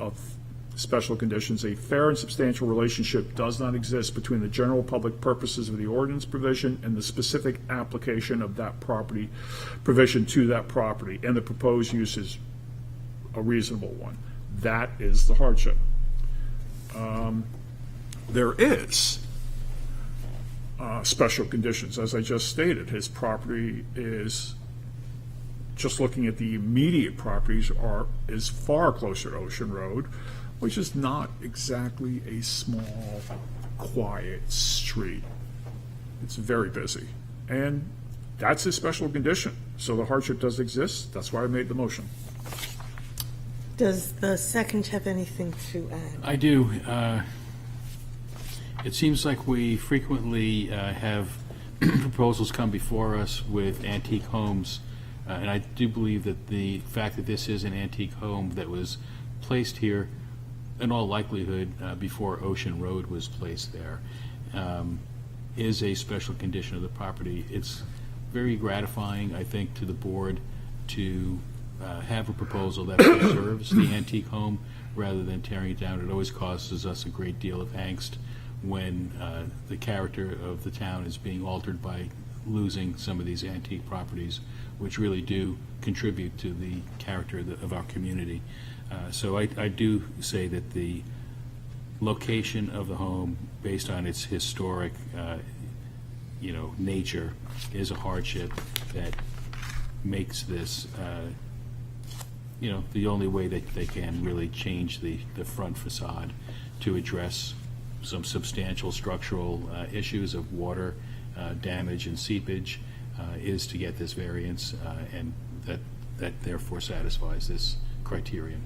special conditions, a fair and substantial relationship does not exist between the general public purposes of the ordinance provision and the specific application of that property provision to that property, and the proposed use is a reasonable one. That is the hardship. There is special conditions, as I just stated. His property is, just looking at the immediate properties, is far closer to Ocean Road, which is not exactly a small, quiet street. It's very busy. And that's a special condition. So the hardship does exist. That's why I made the motion. Does the second have anything to add? I do. It seems like we frequently have proposals come before us with antique homes, and I do believe that the fact that this is an antique home that was placed here, in all likelihood, before Ocean Road was placed there, is a special condition of the property. It's very gratifying, I think, to the board to have a proposal that preserves the antique home rather than tearing it down. It always causes us a great deal of angst when the character of the town is being altered by losing some of these antique properties, which really do contribute to the character of our community. So I do say that the location of the home, based on its historic, nature, is a hardship that makes this, the only way that they can really change the front facade to address some substantial structural issues of water damage and seepage is to get this variance, and that therefore satisfies this criterion.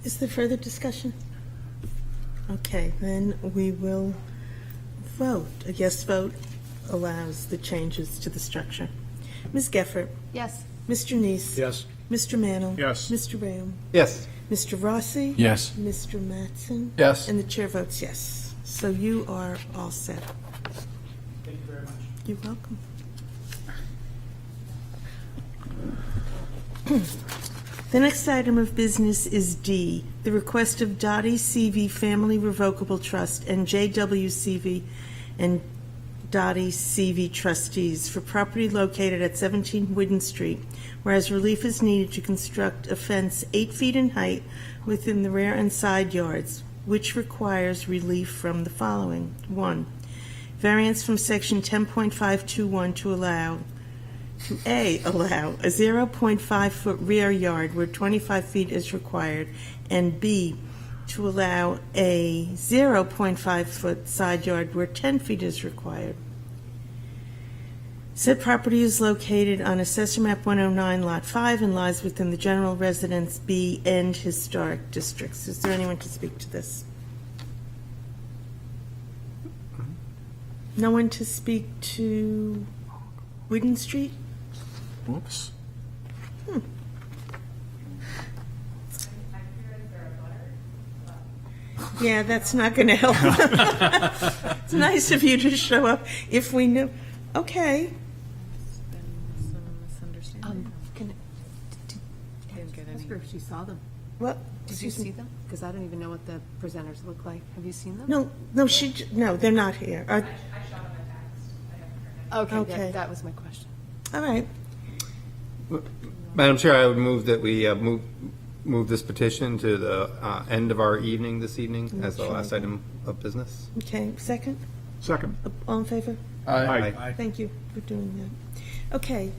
Is there further discussion? Okay, then we will vote. A yes vote allows the changes to the structure. Ms. Geffert? Yes. Mr. Neese? Yes. Mr. Mannel? Yes. Mr. Rayam? Yes. Mr. Rossi? Yes. Mr. Mattson? Yes. And the chair votes yes. So you are all set. Thank you very much. You're welcome. The next item of business is D, the request of Dottie CV Family Revocable Trust and JWCV and Dottie CV trustees for property located at 17 Whidden Street, whereas relief is needed to construct a fence 8 feet in height within the rear and side yards, which requires relief from the following. 1. Variance from section 10.521 to allow a 0.5-foot rear yard where 25 feet is required, and B, to allow a 0.5-foot side yard where 10 feet is required. Said property is located on Assessor Map 109, Lot 5, and lies within the general residence B and historic districts. Is there anyone to speak to this? No one to speak to Whidden Street? Whoops. Yeah, that's not going to help. It's nice of you to show up if we knew. Okay. Been some misunderstanding. Didn't get any. If she saw them. Well, Did you see them? Because I don't even know what the presenters look like. Have you seen them? No, no, they're not here. Okay, Okay. that was my question. All right. Madam Chair, I would move that we move this petition to the end of our evening this evening as the last item of business. Okay, second? Second. All in favor? Aye. Thank you for doing that. Okay.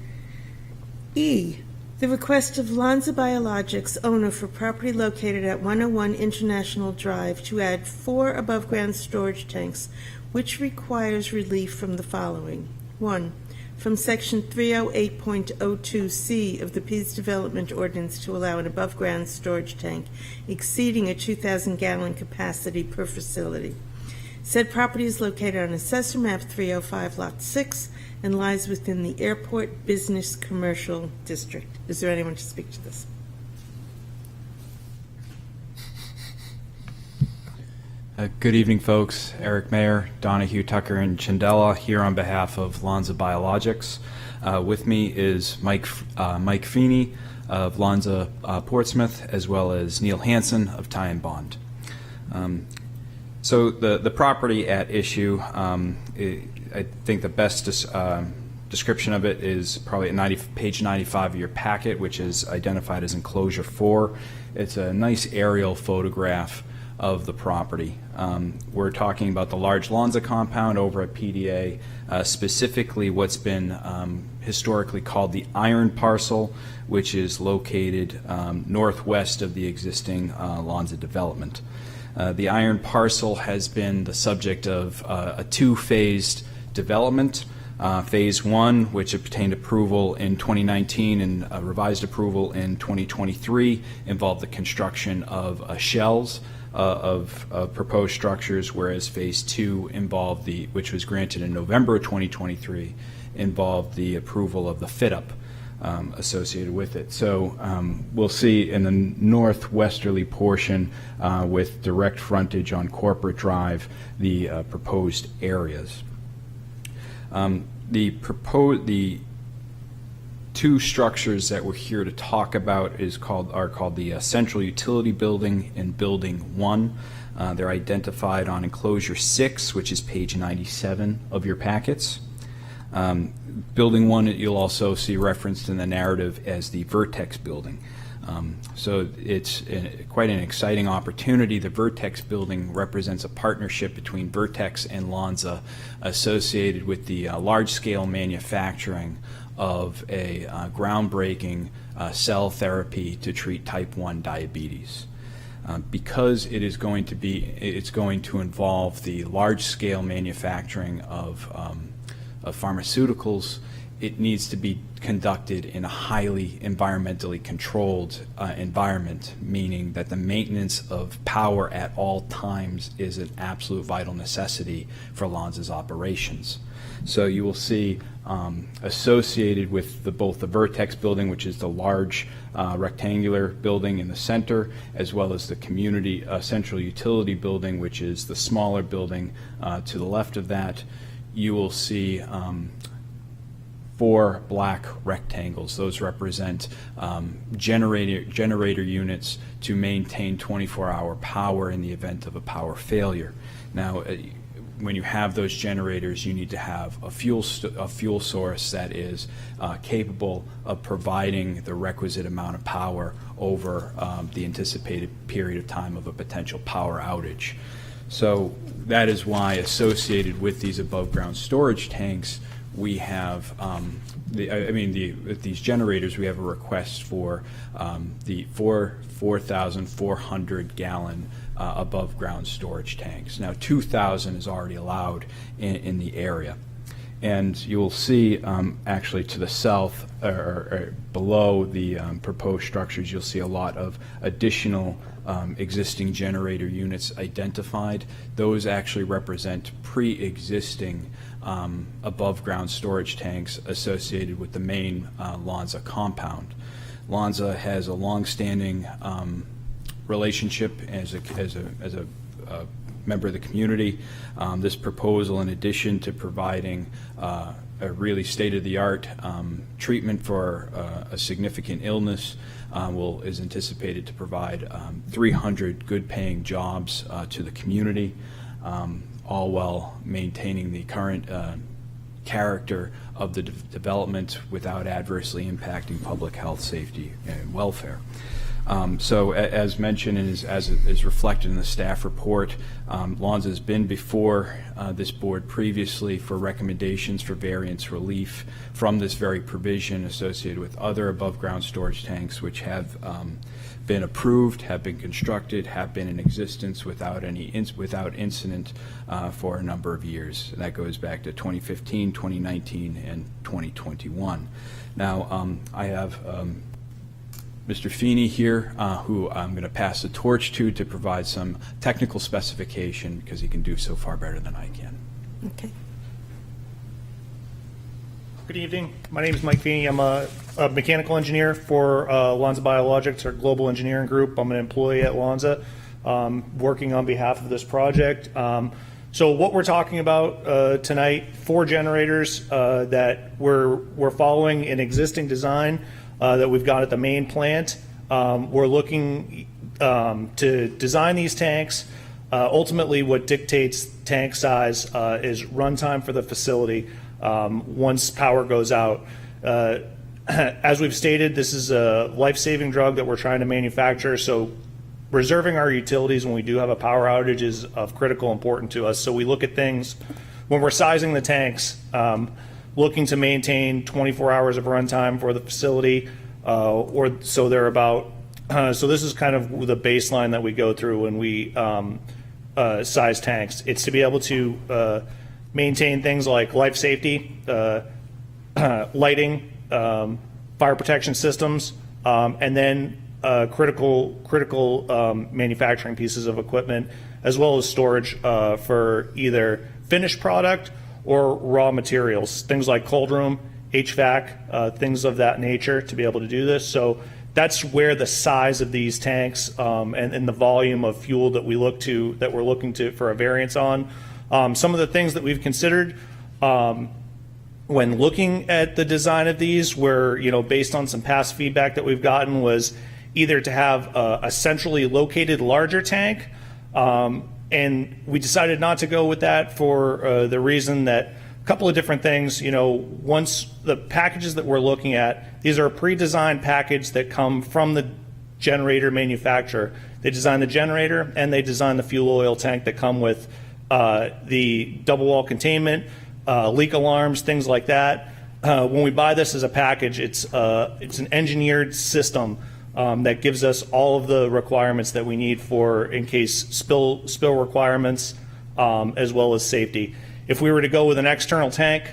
E, the request of Lonza Biologics, owner for property located at 101 International Drive, to add 4 above-ground storage tanks, which requires relief from the following. 1, from Section 308.02C of the Pease Development Ordinance to allow an above-ground storage tank exceeding a 2,000-gallon capacity per facility. Said property is located on Assessor Map 305, Lot 6, and lies within the Airport Business Commercial District. Is there anyone to speak to this? Good evening, folks. Eric Mayer, Donahue, Tucker, and Chandela here on behalf of Lonza Biologics. With me is Mike Feeney, of Lonza Portsmouth, as well as Neil Hansen of Ty and Bond. So the property at issue, I think the best description of it is probably at page 95 of your packet, which is identified as enclosure 4. It's a nice aerial photograph of the property. We're talking about the large Lonza compound over at PDA, specifically what's been historically called the Iron Parcel, which is located northwest of the existing Lonza development. The Iron Parcel has been the subject of a two-phased development. Phase 1, which obtained approval in 2019 and revised approval in 2023, involved the construction of shells of proposed structures, whereas Phase 2 involved which was granted in November of 2023, involved the approval of the fit-up associated with it. So we'll see in the northwesterly portion with direct frontage on Corporate Drive the proposed areas. The two structures that we're here to talk about are called the Central Utility Building and Building 1. They're identified on enclosure 6, which is page 97 of your packets. Building 1, you'll also see referenced in the narrative as the Vertex Building. So it's quite an exciting opportunity. The Vertex Building represents a partnership between Vertex and Lonza associated with the large-scale manufacturing of a groundbreaking cell therapy to treat type 1 diabetes. Because it's going to involve the large-scale manufacturing of pharmaceuticals, it needs to be conducted in a highly environmentally controlled environment, meaning that the maintenance of power at all times is an absolute vital necessity for Lonza's operations. So you will see associated with both the Vertex Building, which is the large rectangular building in the center, as well as the Community Central Utility Building, which is the smaller building to the left of that, you will see 4 black rectangles. Those represent generator units to maintain 24-hour power in the event of a power failure. Now, when you have those generators, you need to have a fuel source that is capable of providing the requisite amount of power over the anticipated period of time of a potential power outage. So that is why, associated with these above-ground storage tanks, we have with these generators, we have a request for the 4,400 gallon above ground storage tanks. Now 2,000 is already allowed in the area. And you will see actually to the south or below the proposed structures, you'll see a lot of additional existing generator units identified. Those actually represent pre-existing above-ground storage tanks associated with the main Lonza compound. Lonza has a long-standing relationship as a member of the community. This proposal, in addition to providing a really state-of-the-art treatment for a significant illness, is anticipated to provide 300 good-paying jobs to the community, all while maintaining the current character of the development without adversely impacting public health, safety, and welfare. So as mentioned and as is reflected in the staff report, Lonza has been before this board previously for recommendations for variance relief from this very provision associated with other above-ground storage tanks which have been approved, have been constructed, have been in existence without incident for a number of years. That goes back to 2015, 2019, and 2021. Now, I have Mr. Feeney here, who I'm going to pass the torch to provide some technical specification because he can do so far better than I can. Okay. Good evening. My name is Mike Feeney. I'm a mechanical engineer for Lonza Biologics, our global engineering group. I'm an employee at Lonza, working on behalf of this project. So what we're talking about tonight, 4 generators that we're following an existing design that we've got at the main plant. We're looking to design these tanks. Ultimately, what dictates tank size is runtime for the facility once power goes out. As we've stated, this is a life-saving drug that we're trying to manufacture, so reserving our utilities when we do have a power outage is of critical importance to us. So we look at things when we're sizing the tanks, looking to maintain 24 hours of runtime for the facility, or so they're about. So this is kind of the baseline that we go through when we size tanks. It's to be able to maintain things like life safety, lighting, fire protection systems, and then critical manufacturing pieces of equipment, as well as storage for either finished product or raw materials, things like cold room, HVAC, things of that nature to be able to do this. So that's where the size of these tanks and the volume of fuel that we're looking to for a variance on. Some of the things that we've considered when looking at the design of these were, based on some past feedback that we've gotten, was either to have a centrally located larger tank, and we decided not to go with that for the reason that a couple of different things. Once the packages that we're looking at, these are a pre-designed package that come from the generator manufacturer. They design the generator and they design the fuel oil tank that come with the double wall containment, leak alarms, things like that. When we buy this as a package, it's an engineered system that gives us all of the requirements that we need for in case spill requirements, as well as safety. If we were to go with an external tank,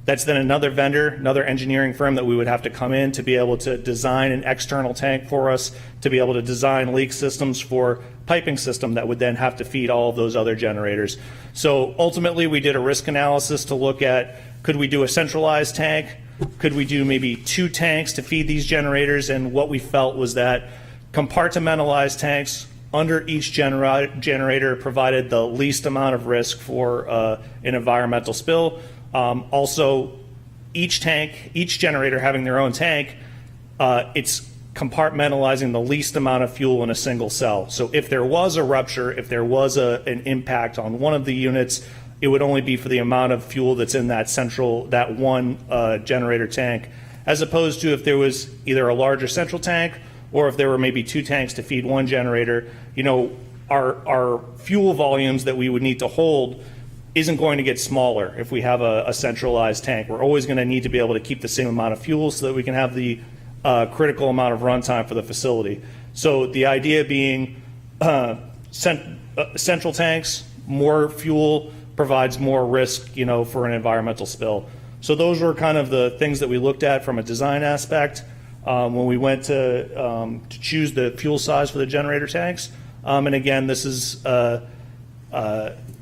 that's then another vendor, another engineering firm that we would have to come in to be able to design an external tank for us, to be able to design leak systems for piping system that would then have to feed all of those other generators. So ultimately, we did a risk analysis to look at, could we do a centralized tank? Could we do maybe 2 tanks to feed these generators? And what we felt was that compartmentalized tanks under each generator provided the least amount of risk for an environmental spill. Also, each generator having their own tank, it's compartmentalizing the least amount of fuel in a single cell. So if there was a rupture, if there was an impact on one of the units, it would only be for the amount of fuel that's in that one generator tank, as opposed to if there was either a larger central tank or if there were maybe 2 tanks to feed one generator. Our fuel volumes that we would need to hold isn't going to get smaller if we have a centralized tank. We're always going to need to be able to keep the same amount of fuel so that we can have the critical amount of runtime for the facility. So the idea being central tanks, more fuel provides more risk, for an environmental spill. So those were kind of the things that we looked at from a design aspect when we went to choose the fuel size for the generator tanks. And again, this is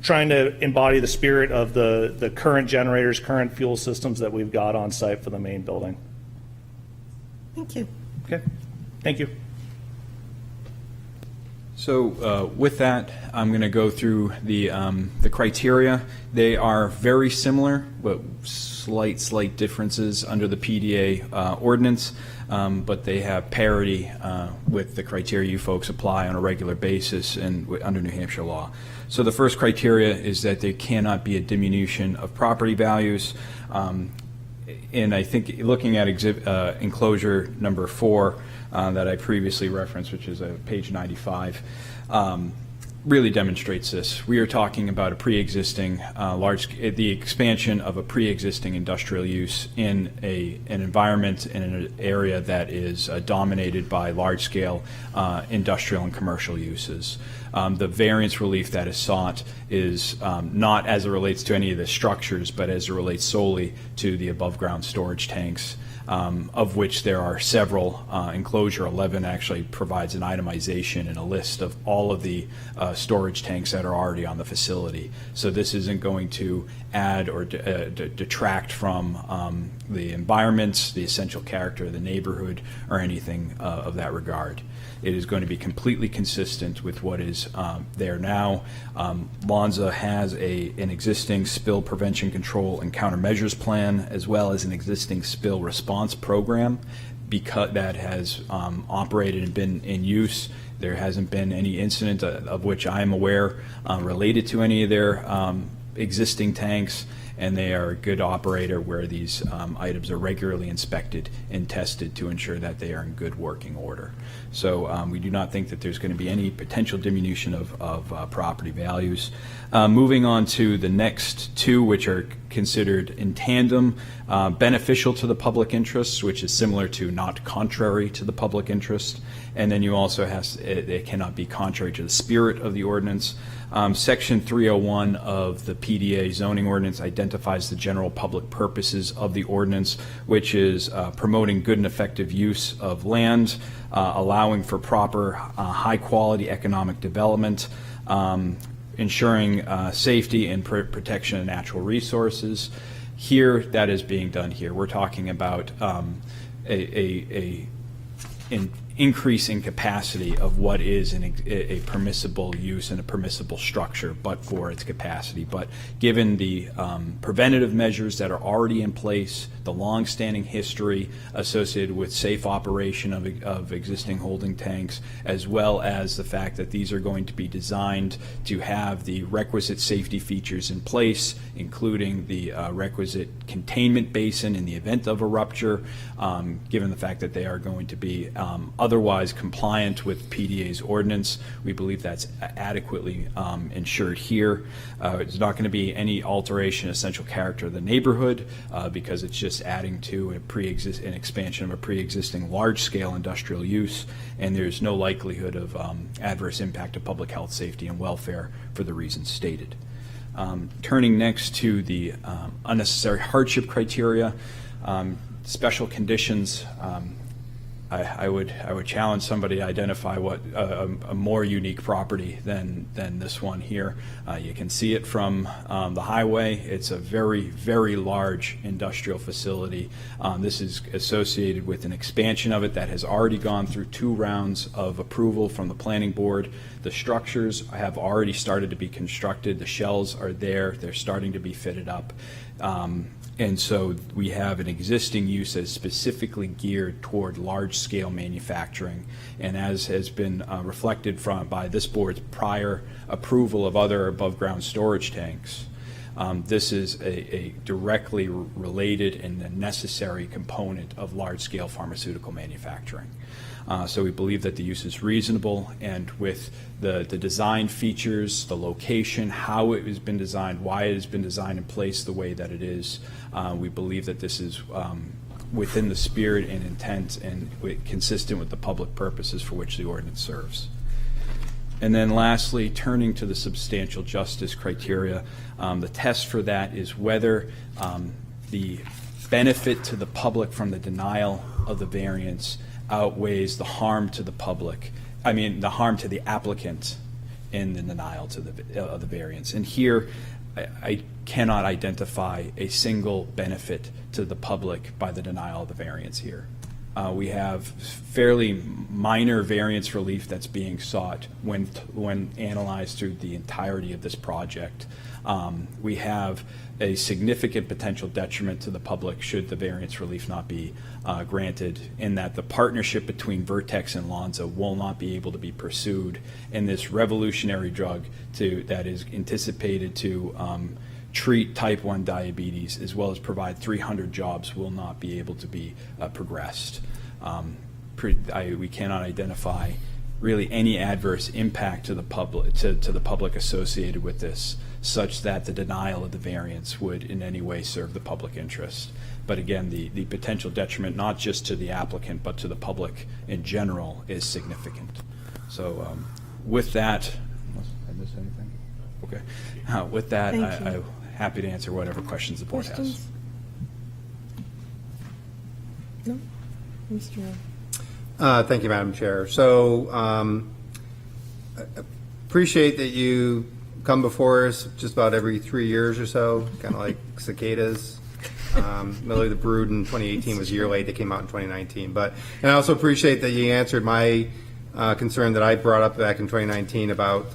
trying to embody the spirit of the current generators, current fuel systems that we've got on site for the main building. Thank you. Okay, thank you. So with that, I'm going to go through the criteria. They are very similar, but slight differences under the PDA ordinance, but they have parity with the criteria you folks apply on a regular basis and under New Hampshire law. So the first criteria is that there cannot be a diminution of property values. And I think looking at enclosure number 4 that I previously referenced, which is page 95, really demonstrates this. We are talking about a pre-existing the expansion of a pre-existing industrial use in an environment in an area that is dominated by large-scale industrial and commercial uses. The variance relief that is sought is not as it relates to any of the structures, but as it relates solely to the above-ground storage tanks, of which there are several. Enclosure 11 actually provides an itemization and a list of all of the storage tanks that are already on the facility. So this isn't going to add or detract from the environments, the essential character of the neighborhood, or anything of that regard. It is going to be completely consistent with what is there now. Lonza has an existing spill prevention, control, and countermeasures plan, as well as an existing spill response program because that has operated and been in use. There hasn't been any incident of which I am aware related to any of their existing tanks, and they are a good operator where these items are regularly inspected and tested to ensure that they are in good working order. So we do not think that there's going to be any potential diminution of property values. Moving on to the next two, which are considered in tandem, beneficial to the public interest, which is similar to not contrary to the public interest. And then you also have, it cannot be contrary to the spirit of the ordinance. Section 301 of the PDA zoning ordinance identifies the general public purposes of the ordinance, which is promoting good and effective use of land, allowing for proper high-quality economic development, ensuring safety and protection of natural resources. Here, that is being done here. We're talking about an increase in capacity of what is a permissible use and a permissible structure, but for its capacity. But given the preventative measures that are already in place, the long-standing history associated with safe operation of existing holding tanks, as well as the fact that these are going to be designed to have the requisite safety features in place, including the requisite containment basin in the event of a rupture, given the fact that they are going to be otherwise compliant with PDA's ordinance. We believe that's adequately ensured here. There's not going to be any alteration in essential character of the neighborhood because it's just adding to an expansion of a pre-existing large-scale industrial use, and there's no likelihood of adverse impact to public health, safety, and welfare for the reasons stated. Turning next to the unnecessary hardship criteria, special conditions. I would challenge somebody to identify what a more unique property than this one here. You can see it from the highway. It's a very, very large industrial facility. This is associated with an expansion of it that has already gone through 2 rounds of approval from the planning board. The structures have already started to be constructed. The shells are there. They're starting to be fitted up. And so we have an existing use that is specifically geared toward large-scale manufacturing. And as has been reflected by this board's prior approval of other above-ground storage tanks, this is a directly related and a necessary component of large-scale pharmaceutical manufacturing. So we believe that the use is reasonable, and with the design features, the location, how it has been designed, why it has been designed and placed the way that it is, we believe that this is within the spirit and intent and consistent with the public purposes for which the ordinance serves. And then lastly, turning to the substantial justice criteria, the test for that is whether the benefit to the public from the denial of the variance outweighs the harm to the public, the harm to the applicant in the denial of the variance. And here, I cannot identify a single benefit to the public by the denial of the variance here. We have fairly minor variance relief that's being sought when analyzed through the entirety of this project. We have a significant potential detriment to the public should the variance relief not be granted, in that the partnership between Vertex and Lonza will not be able to be pursued, and this revolutionary drug that is anticipated to treat type 1 diabetes as well as provide 300 jobs will not be able to be progressed. We cannot identify really any adverse impact to the public associated with this, such that the denial of the variance would in any way serve the public interest. But again, the potential detriment, not just to the applicant, but to the public in general, is significant. So with that, unless I miss anything? Okay. With that, I'm happy to answer whatever questions the board has. No? Mr. Thank you, Madam Chair. So appreciate that you come before us just about every 3 years or so, kind of like cicadas. Millie the Brood in 2018 was a year late. They came out in 2019. And I also appreciate that you answered my concern that I brought up back in 2019 about,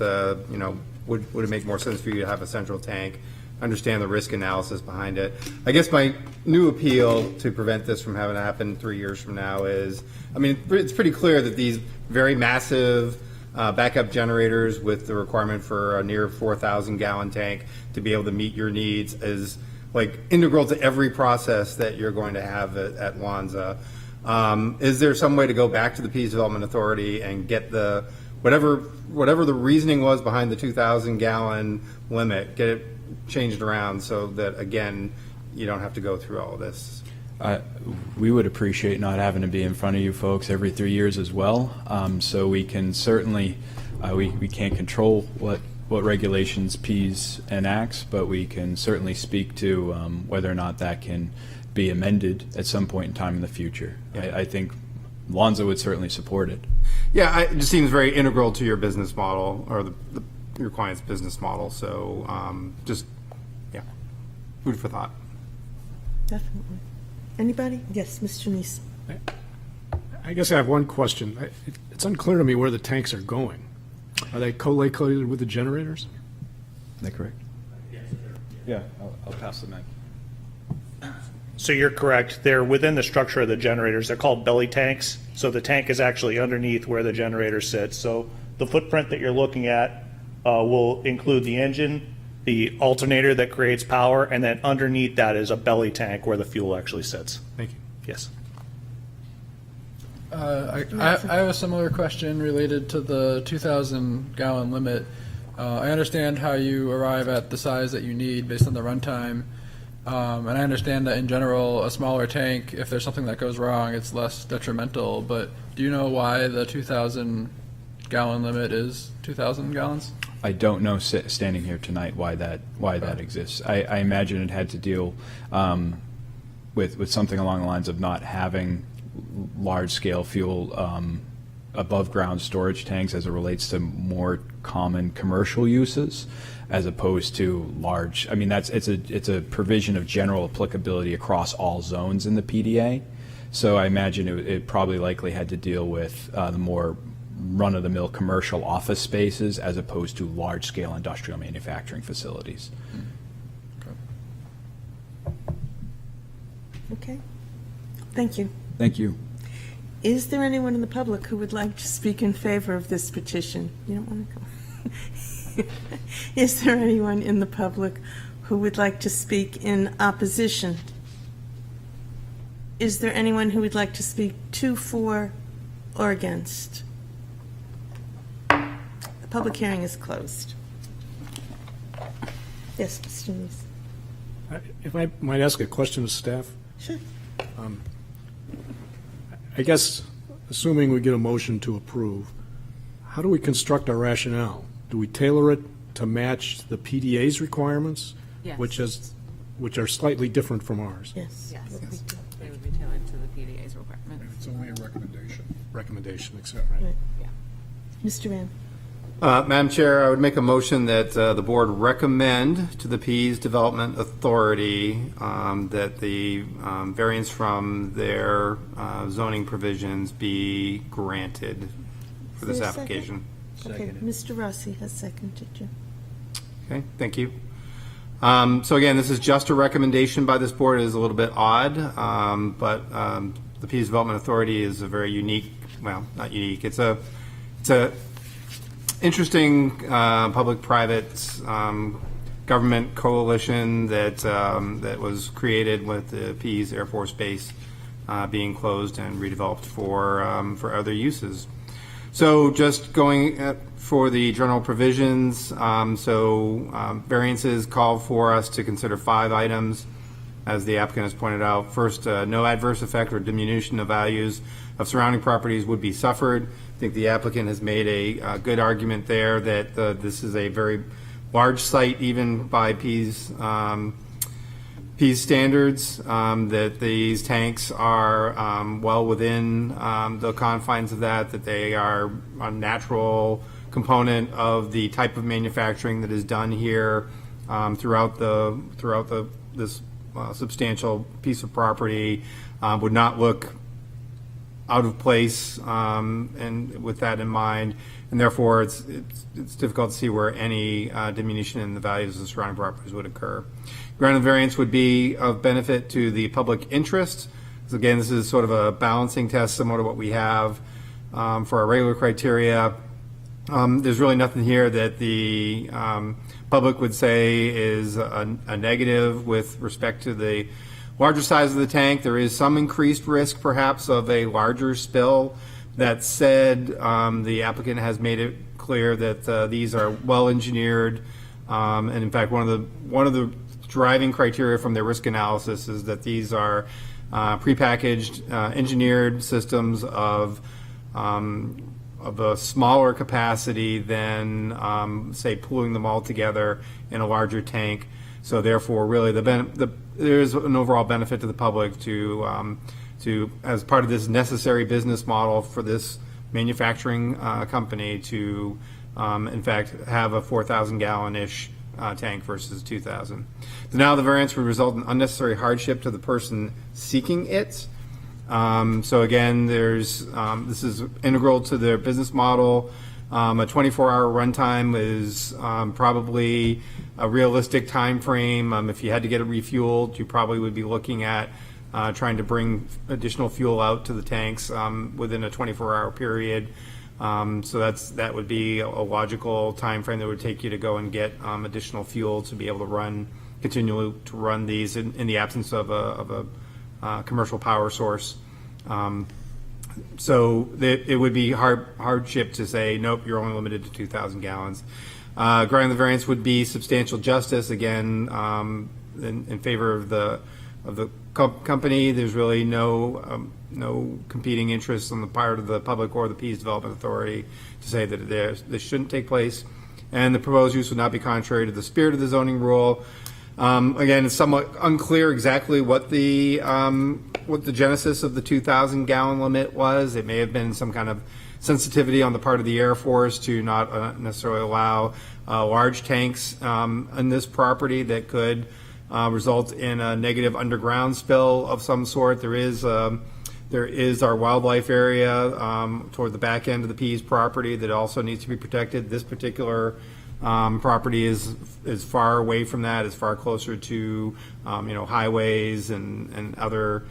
would it make more sense for you to have a central tank understand the risk analysis behind it. I guess my new appeal to prevent this from having to happen 3 years from now is, I mean, it's pretty clear that these very massive backup generators with the requirement for a near 4,000 gallon tank to be able to meet your needs is like integral to every process that you're going to have at Lonza. Is there some way to go back to the Pease Development Authority and get the whatever the reasoning was behind the 2,000 gallon limit, get it changed around so that, again, you don't have to go through all of this? We would appreciate not having to be in front of you folks every 3 years as well. So we can certainly, we can't control what regulations Pease enacts, but we can certainly speak to whether or not that can be amended at some point in time in the future. Yeah. I think Lonza would certainly support it. Yeah, it just seems very integral to your business model or your client's business model. So just, yeah, food for thought. Definitely. Anybody? Yes, Mr. Neese. I guess I have one question. It's unclear to me where the tanks are going. Are they co-located with the generators? Is that correct? Yeah, I'll pass the mic. So you're correct. They're within the structure of the generators. They're called belly tanks. So the tank is actually underneath where the generator sits. So the footprint that you're looking at will include the engine, the alternator that creates power, and then underneath that is a belly tank where the fuel actually sits. Thank you. Yes. I have a similar question related to the 2,000 gallon limit. I understand how you arrive at the size that you need based on the runtime. And I understand that in general, a smaller tank, if there's something that goes wrong, it's less detrimental. But do you know why the 2,000 gallon limit is 2,000 gallons? I don't know standing here tonight why that exists. I imagine it had to deal with something along the lines of not having large scale fuel above ground storage tanks as it relates to more common commercial uses, as opposed to large. I mean, it's a provision of general applicability across all zones in the PDA. So I imagine it probably likely had to deal with the more run-of-the-mill commercial office spaces as opposed to large-scale industrial manufacturing facilities. Okay. Thank you. Thank you. Is there anyone in the public who would like to speak in favor of this petition? You don't want to go. Is there anyone in the public who would like to speak in opposition? Is there anyone who would like to speak to, for, or against? The public hearing is closed. Yes, Mr. Neese. If I might ask a question of staff? Sure. I guess, assuming we get a motion to approve, how do we construct our rationale? Do we tailor it to match the PDA's requirements? Yes. Which are slightly different from ours? Yes. Yes. They would be tailored to the PDA's requirement. It's only a recommendation. Recommendation, etc. Right. Yeah. Mr. Rand. Madam Chair, I would make a motion that the board recommend to the Pease Development Authority that the variance from their zoning provisions be granted for this Is there a second? application. Okay, Mr. Rossi has seconded you. Okay, thank you. So again, this is just a recommendation by this board. It is a little bit odd, but the Pease Development Authority is a very unique, well, not unique, it's a interesting public-private government coalition that was created with the Pease Air Force Base being closed and redeveloped for other uses. So just going for the general provisions, variances call for us to consider 5 items, as the applicant has pointed out. First, no adverse effect or diminution of values of surrounding properties would be suffered. I think the applicant has made a good argument there that this is a very large site, even by Pease standards, that these tanks are well within the confines of that they are a natural component of the type of manufacturing that is done here throughout this substantial piece of property. Would not look out of place, and with that in mind, and therefore it's difficult to see where any diminution in the values of the surrounding properties would occur. Granted, variance would be of benefit to the public interest. So again, this is sort of a balancing test similar to what we have for our regular criteria. There's really nothing here that the public would say is a negative with respect to the larger size of the tank. There is some increased risk perhaps of a larger spill. That said, the applicant has made it clear that these are well engineered, and in fact one of the driving criteria from their risk analysis is that these are prepackaged engineered systems of a smaller capacity than, say, pooling them all together in a larger tank. So therefore, really, there is an overall benefit to the public to as part of this necessary business model for this manufacturing company to, in fact, have a 4,000 gallon-ish tank versus 2,000. So now the variance would result in unnecessary hardship to the person seeking it. So again, this is integral to their business model. A 24-hour runtime is probably a realistic time frame. If you had to get it refueled, you probably would be looking at trying to bring additional fuel out to the tanks within a 24-hour period. So that would be a logical time frame that would take you to go and get additional fuel to be able to continue to run these in the absence of a commercial power source. So it would be hardship to say, nope, you're only limited to 2,000 gallons. Granting the variance would be substantial justice, again, in favor of the company. There's really no competing interests on the part of the public or the Pease Development Authority to say that this shouldn't take place. And the proposed use would not be contrary to the spirit of the zoning rule. Again, it's somewhat unclear exactly what the genesis of the 2,000 gallon limit was. It may have been some kind of sensitivity on the part of the Air Force to not necessarily allow large tanks on this property that could result in a negative underground spill of some sort. There is our wildlife area toward the back end of the Pease property that also needs to be protected. This particular property is far away from that, is far closer to highways and other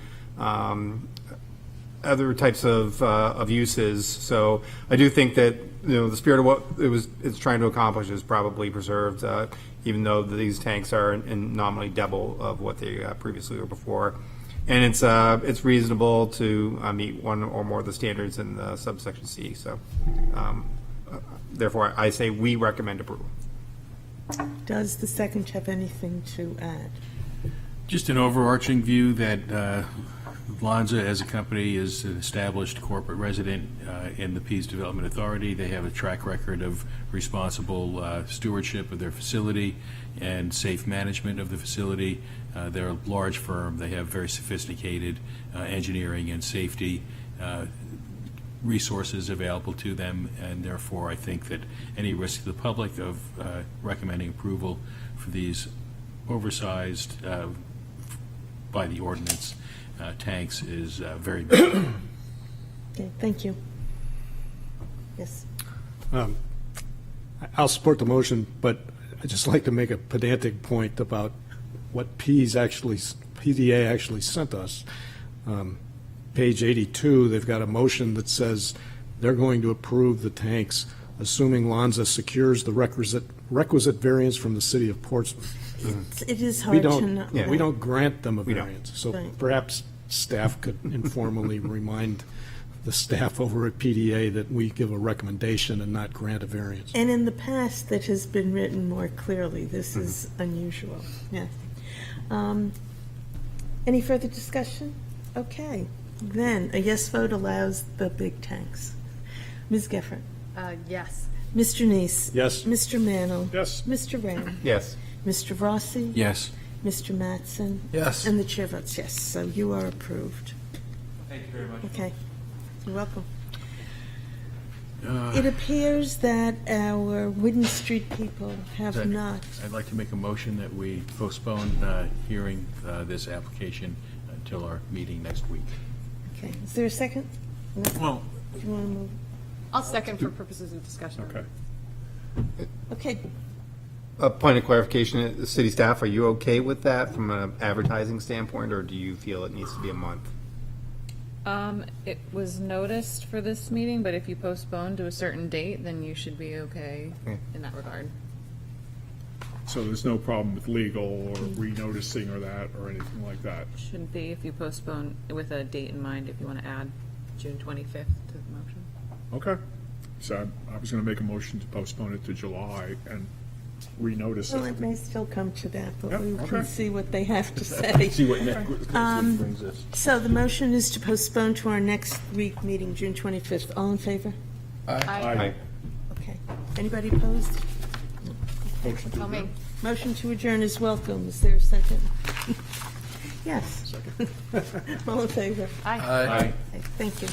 types of uses. So I do think that the spirit of what it's trying to accomplish is probably preserved, even though these tanks are in nominally double of what they previously were before. And it's reasonable to meet one or more of the standards in the subsection C. So therefore, I say we recommend approval. Does the second have anything to add? Just an overarching view that Lonza as a company is an established corporate resident in the Pease Development Authority. They have a track record of responsible stewardship of their facility and safe management of the facility. They're a large firm. They have very sophisticated engineering and safety resources available to them, and therefore I think that any risk to the public of recommending approval for these oversized by the ordinance tanks is very big. Okay, thank you. Yes. I'll support the motion, but I'd just like to make a pedantic point about what PDA actually sent us. Page 82, they've got a motion that says they're going to approve the tanks, assuming Lonza secures the requisite variance from the city of Portsmouth. It is hard to know. We don't grant them a variance. So Right. perhaps staff could informally remind the staff over at PDA that we give a recommendation and not grant a variance. And in the past, that has been written more clearly. This is unusual. Yeah. Any further discussion? Okay. Then a yes vote allows the big tanks. Ms. Geffert. Yes. Mr. Neese. Yes. Mr. Mannel. Yes. Mr. Ram. Yes. Mr. Rossi. Yes. Mr. Mattson. Yes. And the chair votes yes. So you are approved. Thank you very much. Okay. You're welcome. It appears that our Wooden Street people have not. I'd like to make a motion that we postpone hearing this application until our meeting next week. Okay. Is there a second? Well, Do you want to move? I'll second for purposes of discussion. okay. Okay, A point of clarification, city staff, are you okay with that from an advertising standpoint, or do you feel it needs to be a month? It was noticed for this meeting, but if you postpone to a certain date, then you should be okay Okay. in that regard. So there's no problem with legal or renoticing or that, or anything like that? Shouldn't be if you postpone with a date in mind, if you want to add June 25th to the motion. Okay. So I was going to make a motion to postpone it to July and renotice well, it. it may still come to that, but Yep, we okay. can see what they have to say. See what next week brings us. So the motion is to postpone to our next week meeting, June 25th. All in favor? Aye. Okay. Anybody opposed? Motion to Tell me. adjourn. Motion to adjourn is welcome. Is there a second? Yes. All in favor? Aye. Aye. Okay, thank you.